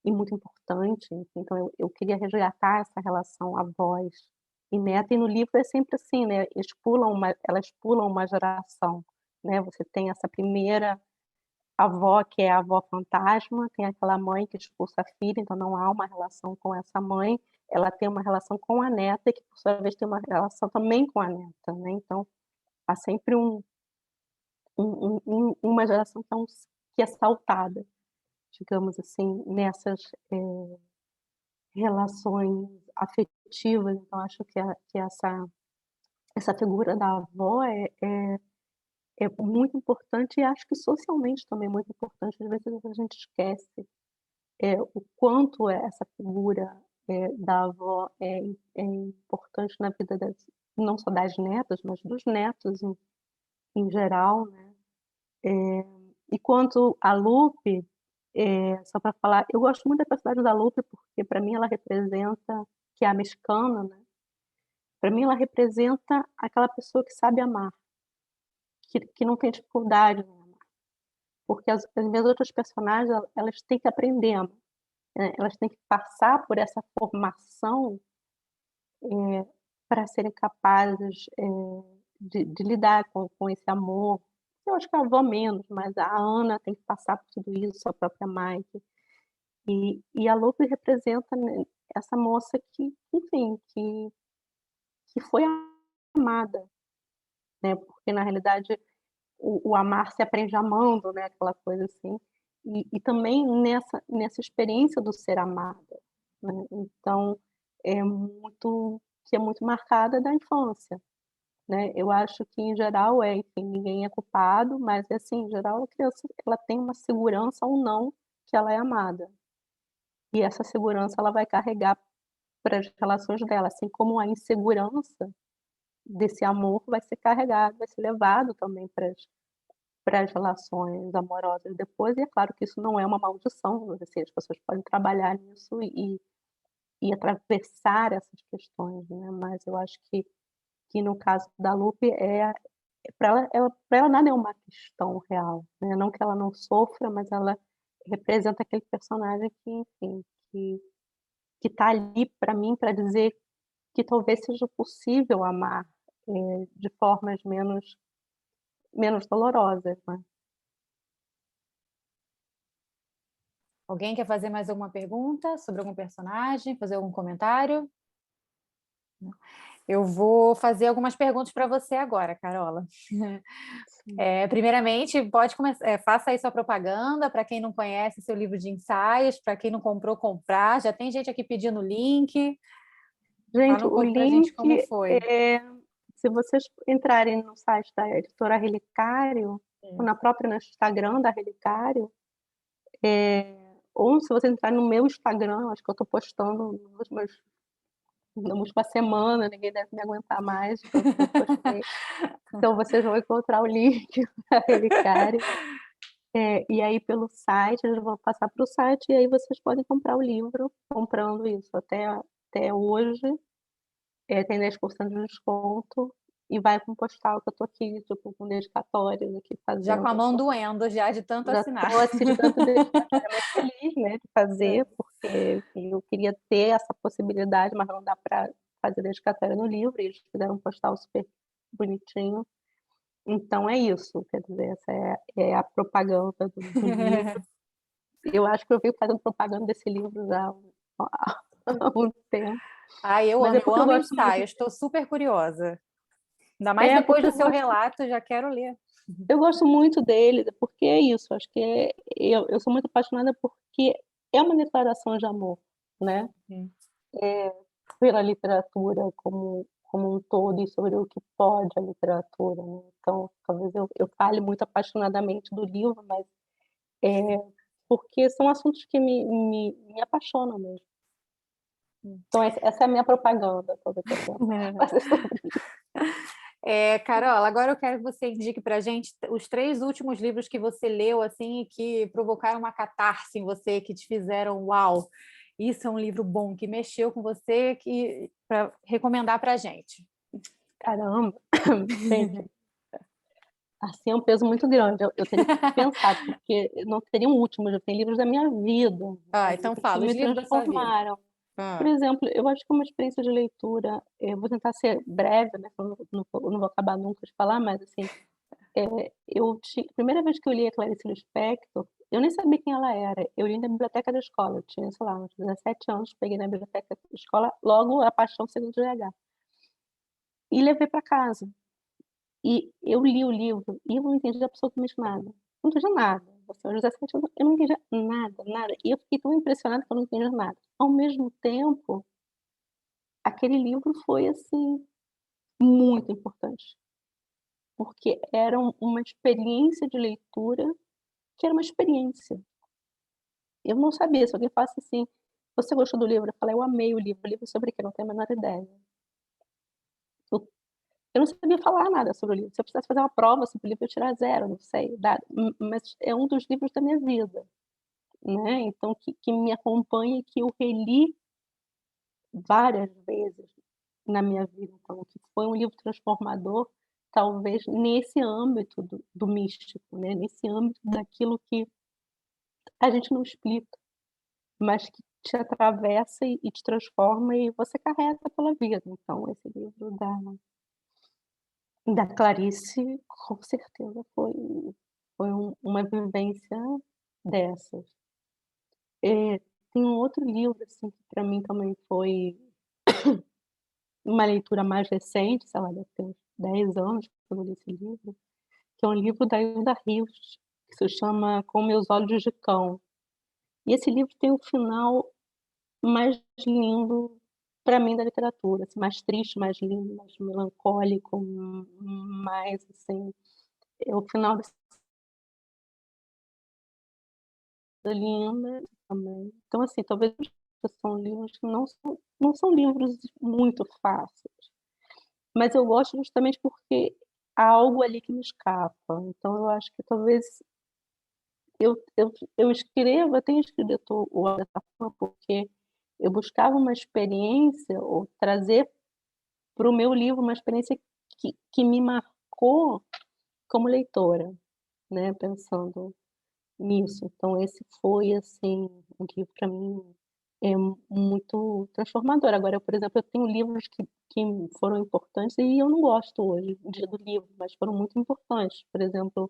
e muito importante. Então eu queria resgatar essa relação avós e neta, e no livro é sempre assim, né, elas pulam uma geração, né, você tem essa primeira avó, que é a avó fantasma, tem aquela mãe que expulsa a filha, então não há uma relação com essa mãe, ela tem uma relação com a neta, que por sua vez tem uma relação também com a neta, né, então há sempre uma geração que é saltada, digamos assim, nessas, relações afetivas. Então acho que essa figura da avó é muito importante, e acho que socialmente também é muito importante. Às vezes a gente esquece, o quanto essa figura, da avó é importante na vida não só das netas, mas dos netos em geral, né. E quanto a Lupe, só para falar, eu gosto muito da personagem da Lupe, porque para mim ela representa, que é a mexicana, né, para mim ela representa aquela pessoa que sabe amar, que não tem dificuldade em amar, porque as minhas outras personagens, elas têm que aprender a amar, né, elas têm que passar por essa formação, para serem capazes, de lidar com esse amor. Eu acho que a avó menos, mas a Ana tem que passar por tudo isso, a própria Mike. E a Lupe representa, né, essa moça que, enfim, que foi amada, né, porque na realidade o amar se aprende amando, né, aquela coisa assim, e também nessa experiência do ser amada, né, então é muito marcada da infância, né. Eu acho que em geral enfim, ninguém é culpado, mas assim, em geral a criança ela tem uma segurança ou não que ela é amada, e essa segurança ela vai carregar para as relações dela, assim como a insegurança desse amor vai ser carregado, vai ser levado também para as relações amorosas depois, e é claro que isso não é uma maldição, assim, as pessoas podem trabalhar nisso e atravessar essas questões, né, mas eu acho que no caso da Lupe para ela nada é uma questão real, né, não que ela não sofra, mas ela representa aquele personagem que, enfim, que está ali para mim para dizer que talvez seja possível amar, de formas menos dolorosas, né. Alguém quer fazer mais alguma pergunta sobre algum personagem, fazer algum comentário? Eu vou fazer algumas perguntas para você agora, Carola. Primeiramente, pode começar, faça aí sua propaganda para quem não conhece seu livro de ensaios, para quem não comprou, comprar. Já tem gente aqui pedindo link. Gente, Fala um o pouco para a gente link, como foi. se vocês entrarem no site da editora Relicário, ou na própria no Instagram da Relicário, ou se você entrar no meu Instagram, acho que eu estou postando na última semana, ninguém deve me aguentar mais, que eu postei. Então vocês vão encontrar o link da Relicário. E aí pelo site, eles vão passar para o site, e aí vocês podem comprar o livro, comprando isso até hoje. Tem 10% de desconto e vai com postal, que eu tô aqui, tipo, com dedicatórias aqui Já com a fazendo. mão doendo, já de tanto Já assinar. tô assim de tanto dedicatória, mas feliz, né, de fazer, porque enfim, eu queria ter essa possibilidade, mas não dá para fazer dedicatória no livro, e eles fizeram um postal super bonitinho. Então é isso, quer dizer, essa é a propaganda do livro. Eu acho que eu venho fazendo propaganda desse livro já há muito tempo. Eu Mas amo, é eu porque eu amo gosto muito. ensaios, estou super curiosa. Ainda mais depois Porque do seu relato, já quero ler. eu gosto muito dele, porque é isso, acho que eu sou muito apaixonada porque é uma declaração de amor, né? Pela literatura como um todo e sobre o que pode a literatura, né? Então, talvez eu fale muito apaixonadamente do livro, mas porque são assuntos que me apaixonam mesmo. Então, essa é a minha propaganda, talvez eu tenha fazer sobre isso. Carol, agora eu quero que você indique para a gente os 3 últimos livros que você leu assim e que provocaram uma catarse em você, que te fizeram uau, isso é um livro bom, que mexeu com você, para recomendar para a gente. Caramba! Gente, assim é um peso muito grande. Eu teria que pensar, porque não teriam últimos, eu tenho livros da minha vida, né? Então Livros que fala, os me livros da sua vida. transformaram. Por exemplo, eu acho que uma experiência de leitura, eu vou tentar ser breve, né? Eu não vou acabar nunca de falar, mas assim, a primeira vez que eu li a Clarice Lispector, eu nem sabia quem ela era. Eu li na biblioteca da escola, eu tinha, sei lá, uns 17 anos, peguei na biblioteca da escola, logo A Paixão Segundo GH. E levei para casa. E eu li o livro e eu não entendi absolutamente nada. Não entendi nada. Assim, aos 17 anos, eu não entendi nada, nada. E eu fiquei tão impressionada que eu não entendi nada. Ao mesmo tempo, aquele livro foi, assim, muito importante, porque era uma experiência de leitura que era uma experiência. Eu não sabia, se alguém falasse assim: "Você gostou do livro?" Eu falei: "Eu amei o livro." O livro sobre o quê? Eu não tenho a menor ideia. Eu Eu não sabia falar nada sobre o livro. Se eu precisasse fazer uma prova sobre o livro, eu ia tirar 0, não sei, nada. Mas é um dos livros da minha vida, né, então que me acompanha e que eu reli várias vezes na minha vida. Então, que foi um livro transformador, talvez nesse âmbito do místico, né, nesse âmbito daquilo que a gente não explica, mas que te atravessa e te transforma e você carrega pela vida. Então esse livro da Clarice, com certeza foi uma vivência dessas. Tem um outro livro, assim, que para mim também foi uma leitura mais recente, sei lá, deve ter uns 10 anos que eu li esse livro, que é um livro da Hilda Hilst, que se chama Com Meus Olhos de Cão. E esse livro tem o final mais lindo para mim da literatura, assim, mais triste, mais lindo, mais melancólico, mais, assim, é o final dessa linda também. Então, assim, talvez são livros que não são livros muito fáceis, mas eu gosto justamente porque há algo ali que me escapa. Então eu acho que talvez eu tenho escrito dessa forma porque eu buscava uma experiência ou trazer para o meu livro uma experiência que me marcou como leitora, né, pensando nisso. Então esse foi, assim, um livro para mim, muito transformador. Agora, por exemplo, eu tenho livros que foram importantes e eu não gosto hoje em dia do livro, mas foram muito importantes. Por exemplo,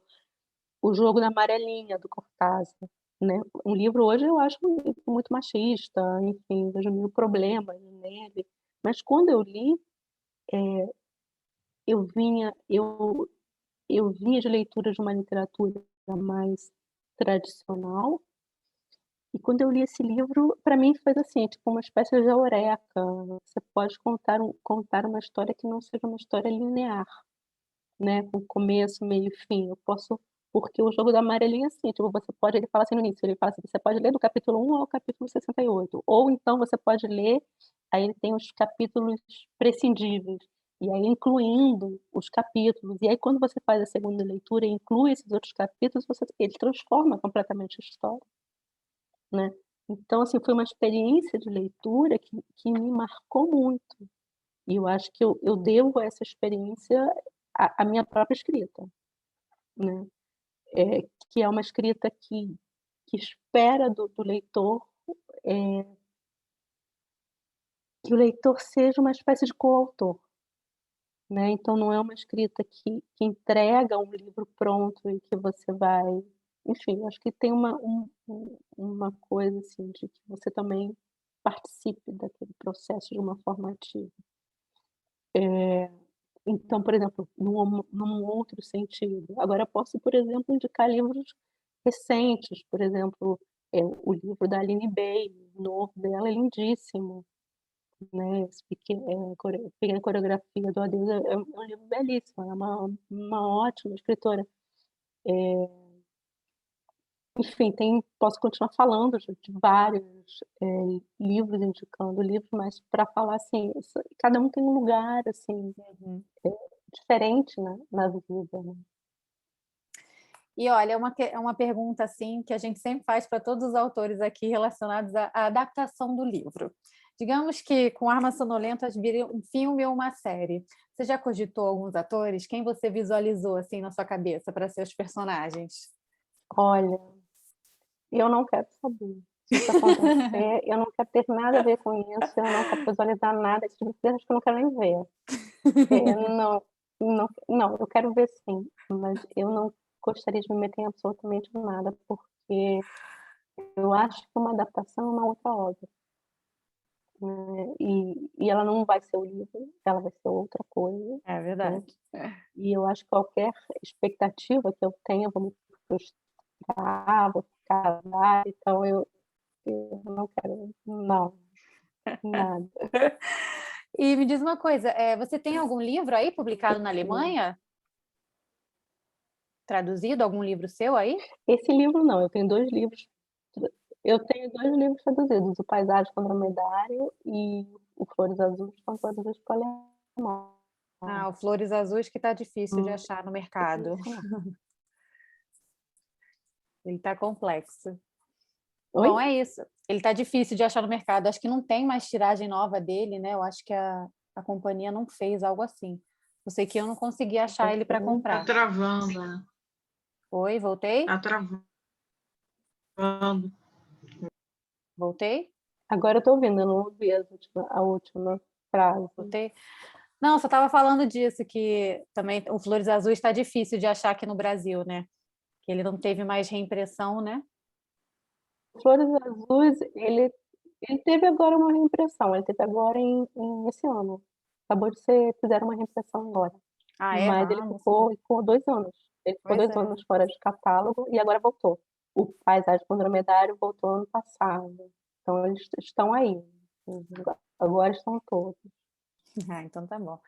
O Jogo da Amarelinha, do Cortázar, né. Um livro hoje eu acho muito machista, enfim, vejo mil problemas nele, mas quando eu li, eu vinha eu eu vinha de leitura de uma literatura mais tradicional, e quando eu li esse livro, para mim foi assim, tipo uma espécie de eureka. Você pode contar uma história que não seja uma história linear, né, com começo, meio e fim. Eu posso porque o Jogo da Amarelinha é assim, tipo, você pode ele fala assim no início, ele fala assim: "Você pode ler do capítulo 1 ao capítulo 68, ou então você pode ler", aí ele tem os capítulos prescindíveis, e aí incluindo os capítulos, e aí quando você faz a segunda leitura e inclui esses outros capítulos, ele transforma completamente a história, né. Então, assim, foi uma experiência de leitura que me marcou muito, e eu acho que eu devo essa experiência à minha própria escrita, né. Que é uma escrita que espera do leitor, eh, que o leitor seja uma espécie de coautor, né, então não é uma escrita que entrega um livro pronto e que você vai enfim, acho que tem uma coisa, assim, de que você também participe daquele processo de uma forma ativa. Então, por exemplo, num outro sentido, agora eu posso, por exemplo, indicar livros recentes, por exemplo, o livro da Aline Bey, o novo dela é lindíssimo, né, esse Pequena Coreografia do Adeus é um livro belíssimo, ela é uma ótima escritora. Enfim, posso continuar falando de vários, livros, indicando livros, mas para falar, assim, cada um tem um lugar, assim, diferente, né, na vida, né. E olha, é uma pergunta assim que a gente sempre faz para todos os autores aqui relacionados à adaptação do livro. Digamos que com Armas Sonolentas vire um filme ou uma série. Você já cogitou alguns atores? Quem você visualizou assim na sua cabeça para ser os personagens? Olha, eu não quero saber. Se isso acontecer, eu não quero ter nada a ver com isso, eu não quero visualizar nada, esse tipo de coisa acho que eu não quero nem ver. Não, eu quero ver sim, mas eu não gostaria de me meter em absolutamente nada, porque eu acho que uma adaptação é uma outra obra, né, e ela não vai ser o livro, ela vai ser outra coisa, É né, verdade. e eu acho que qualquer expectativa que eu tenha, vou me frustrar, vou ficar lá, então eu não quero não, nada. E me diz uma coisa, você tem algum livro aí publicado na Alemanha? Traduzido, algum livro seu aí? Esse livro não, eu tenho 2 livros traduzidos, o Paisagem com Dromedário e o Flores Azuis, estão traduzidos para o alemão. Ah, o Flores Azuis que está difícil de achar no mercado. Ele está complexo. Oi? Bom, é isso. Ele está difícil de achar no mercado. Acho que não tem mais tiragem nova dele, né? Eu acho que a companhia não fez algo assim. Eu sei que eu não consegui achar ele para Tá comprar. travando, né? Oi, voltei? Tá travando. Voltei? Agora eu tô ouvindo, eu não ouvi a última frase. Voltei? Não, só estava falando disso, que também o Flores Azuis está difícil de achar aqui no Brasil, né? Que ele não teve mais reimpressão, né? Flores Azuis, ele teve agora uma reimpressão, ele teve agora esse ano. Acabou de ser fizeram uma reimpressão agora. Ah, é? Mas ele Ah, não sabia. ficou 2 anos. Ele ficou Pois 2 é. anos fora de catálogo e agora voltou. O Paisagem com Dromedário voltou ano passado. Então eles estão aí. Agora estão todos. Ah, então tá bom.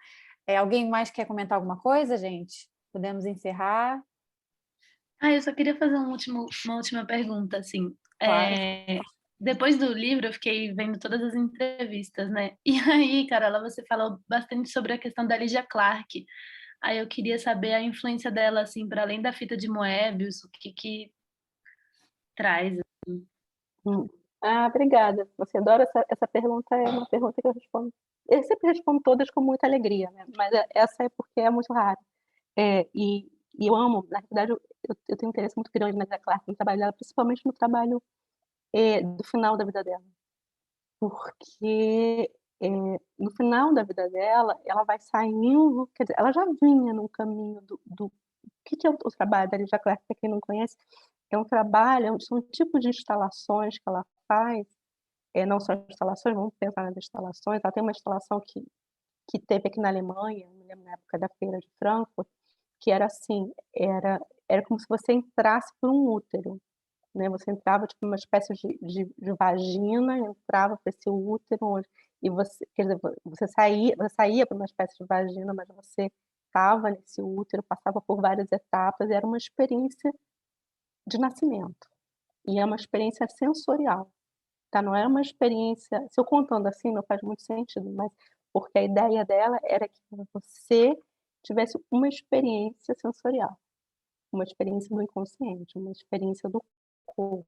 Alguém mais quer comentar alguma coisa, gente? Podemos encerrar? Eu só queria fazer uma última pergunta, assim. Claro. Depois do livro, eu fiquei vendo todas as entrevistas, né? E aí, Carola, você falou bastante sobre a questão da Lydia Clark. Aí eu queria saber a influência dela, assim, para além da fita de Moebius, o que traz. Hum. Ah, obrigada. Você adora essa pergunta, é uma pergunta que eu respondo. Eu sempre respondo todas com muita alegria, né? Mas essa é porque é muito rara. E eu amo, na verdade, eu tenho um interesse muito grande na Emilia Clarke, no trabalho dela, principalmente no trabalho do final da vida dela. Porque no final da vida dela, ela vai saindo, quer dizer, ela já vinha num caminho do o que é o trabalho da Emilia Clarke, para quem não conhece, é um trabalho, são um tipo de instalações que ela faz, não só instalações, vamos pensar nas instalações, ela tem uma instalação que teve aqui na Alemanha, me lembro na época da feira de Frankfurt, que era assim, era como se você entrasse por um útero, né? Você entrava tipo uma espécie de vagina, entrava para esse útero, e você, quer dizer, você saía por uma espécie de vagina, mas você estava nesse útero, passava por várias etapas, e era uma experiência de nascimento. E é uma experiência sensorial, tá? Não é uma experiência, se eu contando assim não faz muito sentido, mas porque a ideia dela era que você tivesse uma experiência sensorial, uma experiência do inconsciente, uma experiência do corpo.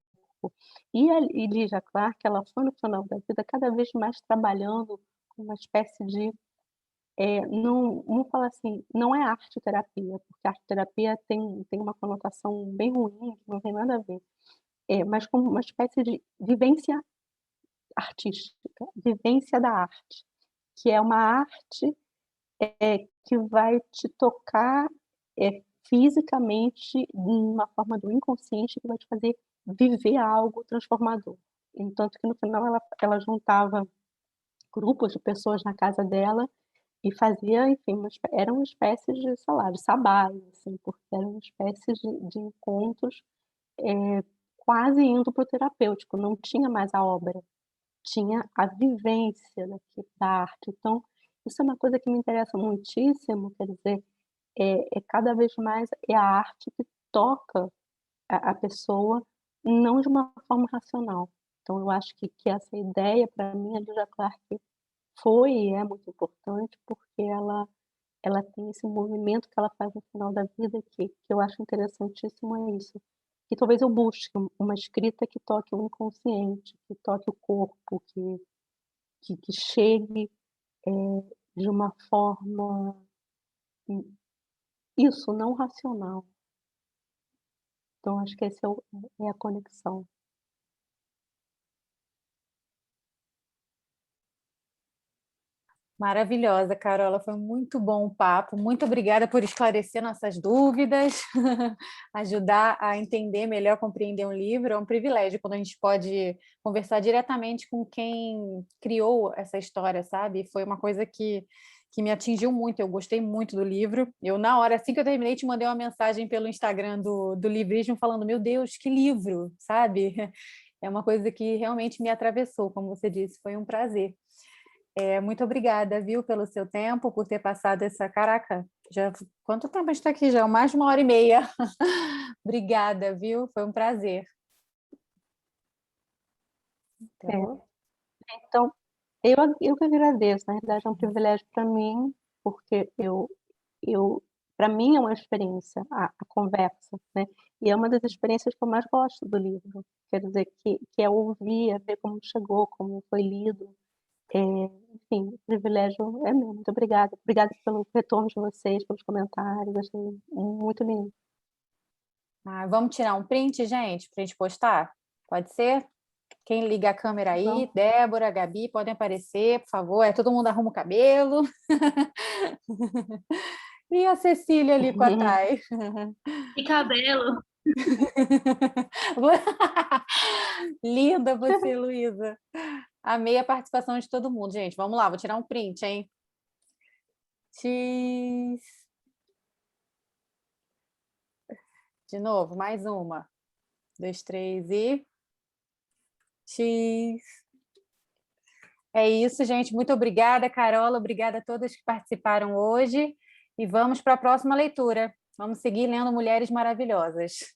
E a Emilia Clarke, ela foi no final da vida cada vez mais trabalhando com uma espécie de, não, vamos falar assim, não é arte-terapia, porque a arte-terapia tem uma conotação bem ruim, que não tem nada a ver, mas como uma espécie de vivência artística, vivência da arte, que é uma arte que vai te tocar fisicamente, de uma forma do inconsciente, que vai te fazer viver algo transformador. Tanto que no final ela juntava grupos de pessoas na casa dela e fazia, enfim, era uma espécie de, sei lá, de sabás, assim, porque era uma espécie de encontros quase indo para o terapêutico, não tinha mais a obra, tinha a vivência da arte. Então, isso é uma coisa que me interessa muitíssimo, quer dizer, cada vez mais é a arte que toca a pessoa, não de uma forma racional. Então, eu acho que essa ideia, para mim, a Emilia Clarke foi e é muito importante, porque ela tem esse movimento que ela faz no final da vida, que eu acho interessantíssimo, é isso. Que talvez eu busque uma escrita que toque o inconsciente, que toque o corpo, que chegue de uma forma, isso, não racional. Então, acho que esse é a conexão. Maravilhosa, Carola, foi muito bom o papo. Muito obrigada por esclarecer nossas dúvidas, ajudar a entender melhor, compreender um livro. É um privilégio quando a gente pode conversar diretamente com quem criou essa história, sabe? Foi uma coisa que me atingiu muito, eu gostei muito do livro. Eu, na hora, assim que eu terminei, te mandei uma mensagem pelo Instagram do Livrismo falando, meu Deus, que livro, sabe? É uma coisa que realmente me atravessou, como você disse, foi um prazer. Muito obrigada, viu, pelo seu tempo, por ter passado essa... Caraca, já quanto tempo a gente está aqui? Já mais de 1h30. Obrigada, viu? Foi um prazer. Então, eu que agradeço. Na verdade, é um privilégio para mim, porque para mim é uma experiência, a conversa, né? E é uma das experiências que eu mais gosto do livro. Quer dizer, que é ouvir, é ver como chegou, como foi lido. Enfim, o privilégio é meu. Muito obrigada. Obrigada pelo retorno de vocês, pelos comentários. Achei muito lindo. Vamos tirar um print, gente, para a gente postar? Pode ser? Quem liga a câmera aí, Vamos. Débora, Gabi, podem aparecer, por favor. Todo mundo arruma o cabelo. E a Cecília ali com a Thay. E cabelo. Linda você, Luísa. Amei a participação de todo mundo, gente. Vamos lá, vou tirar um print, hein? X. De novo, mais uma. 2, 3 e... X. É isso, gente. Muito obrigada, Carola. Obrigada a todas que participaram hoje. E vamos para a próxima leitura. Vamos seguir lendo Mulheres Maravilhosas.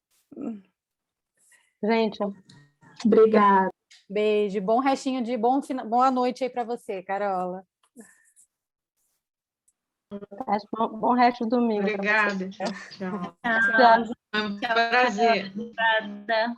Gente, Obrigada. Beijo. Bom restinho de boa noite aí para você, Carola. bom resto do domingo. Obrigada. Tchau, tchau. Tchau. Foi um prazer. Obrigada.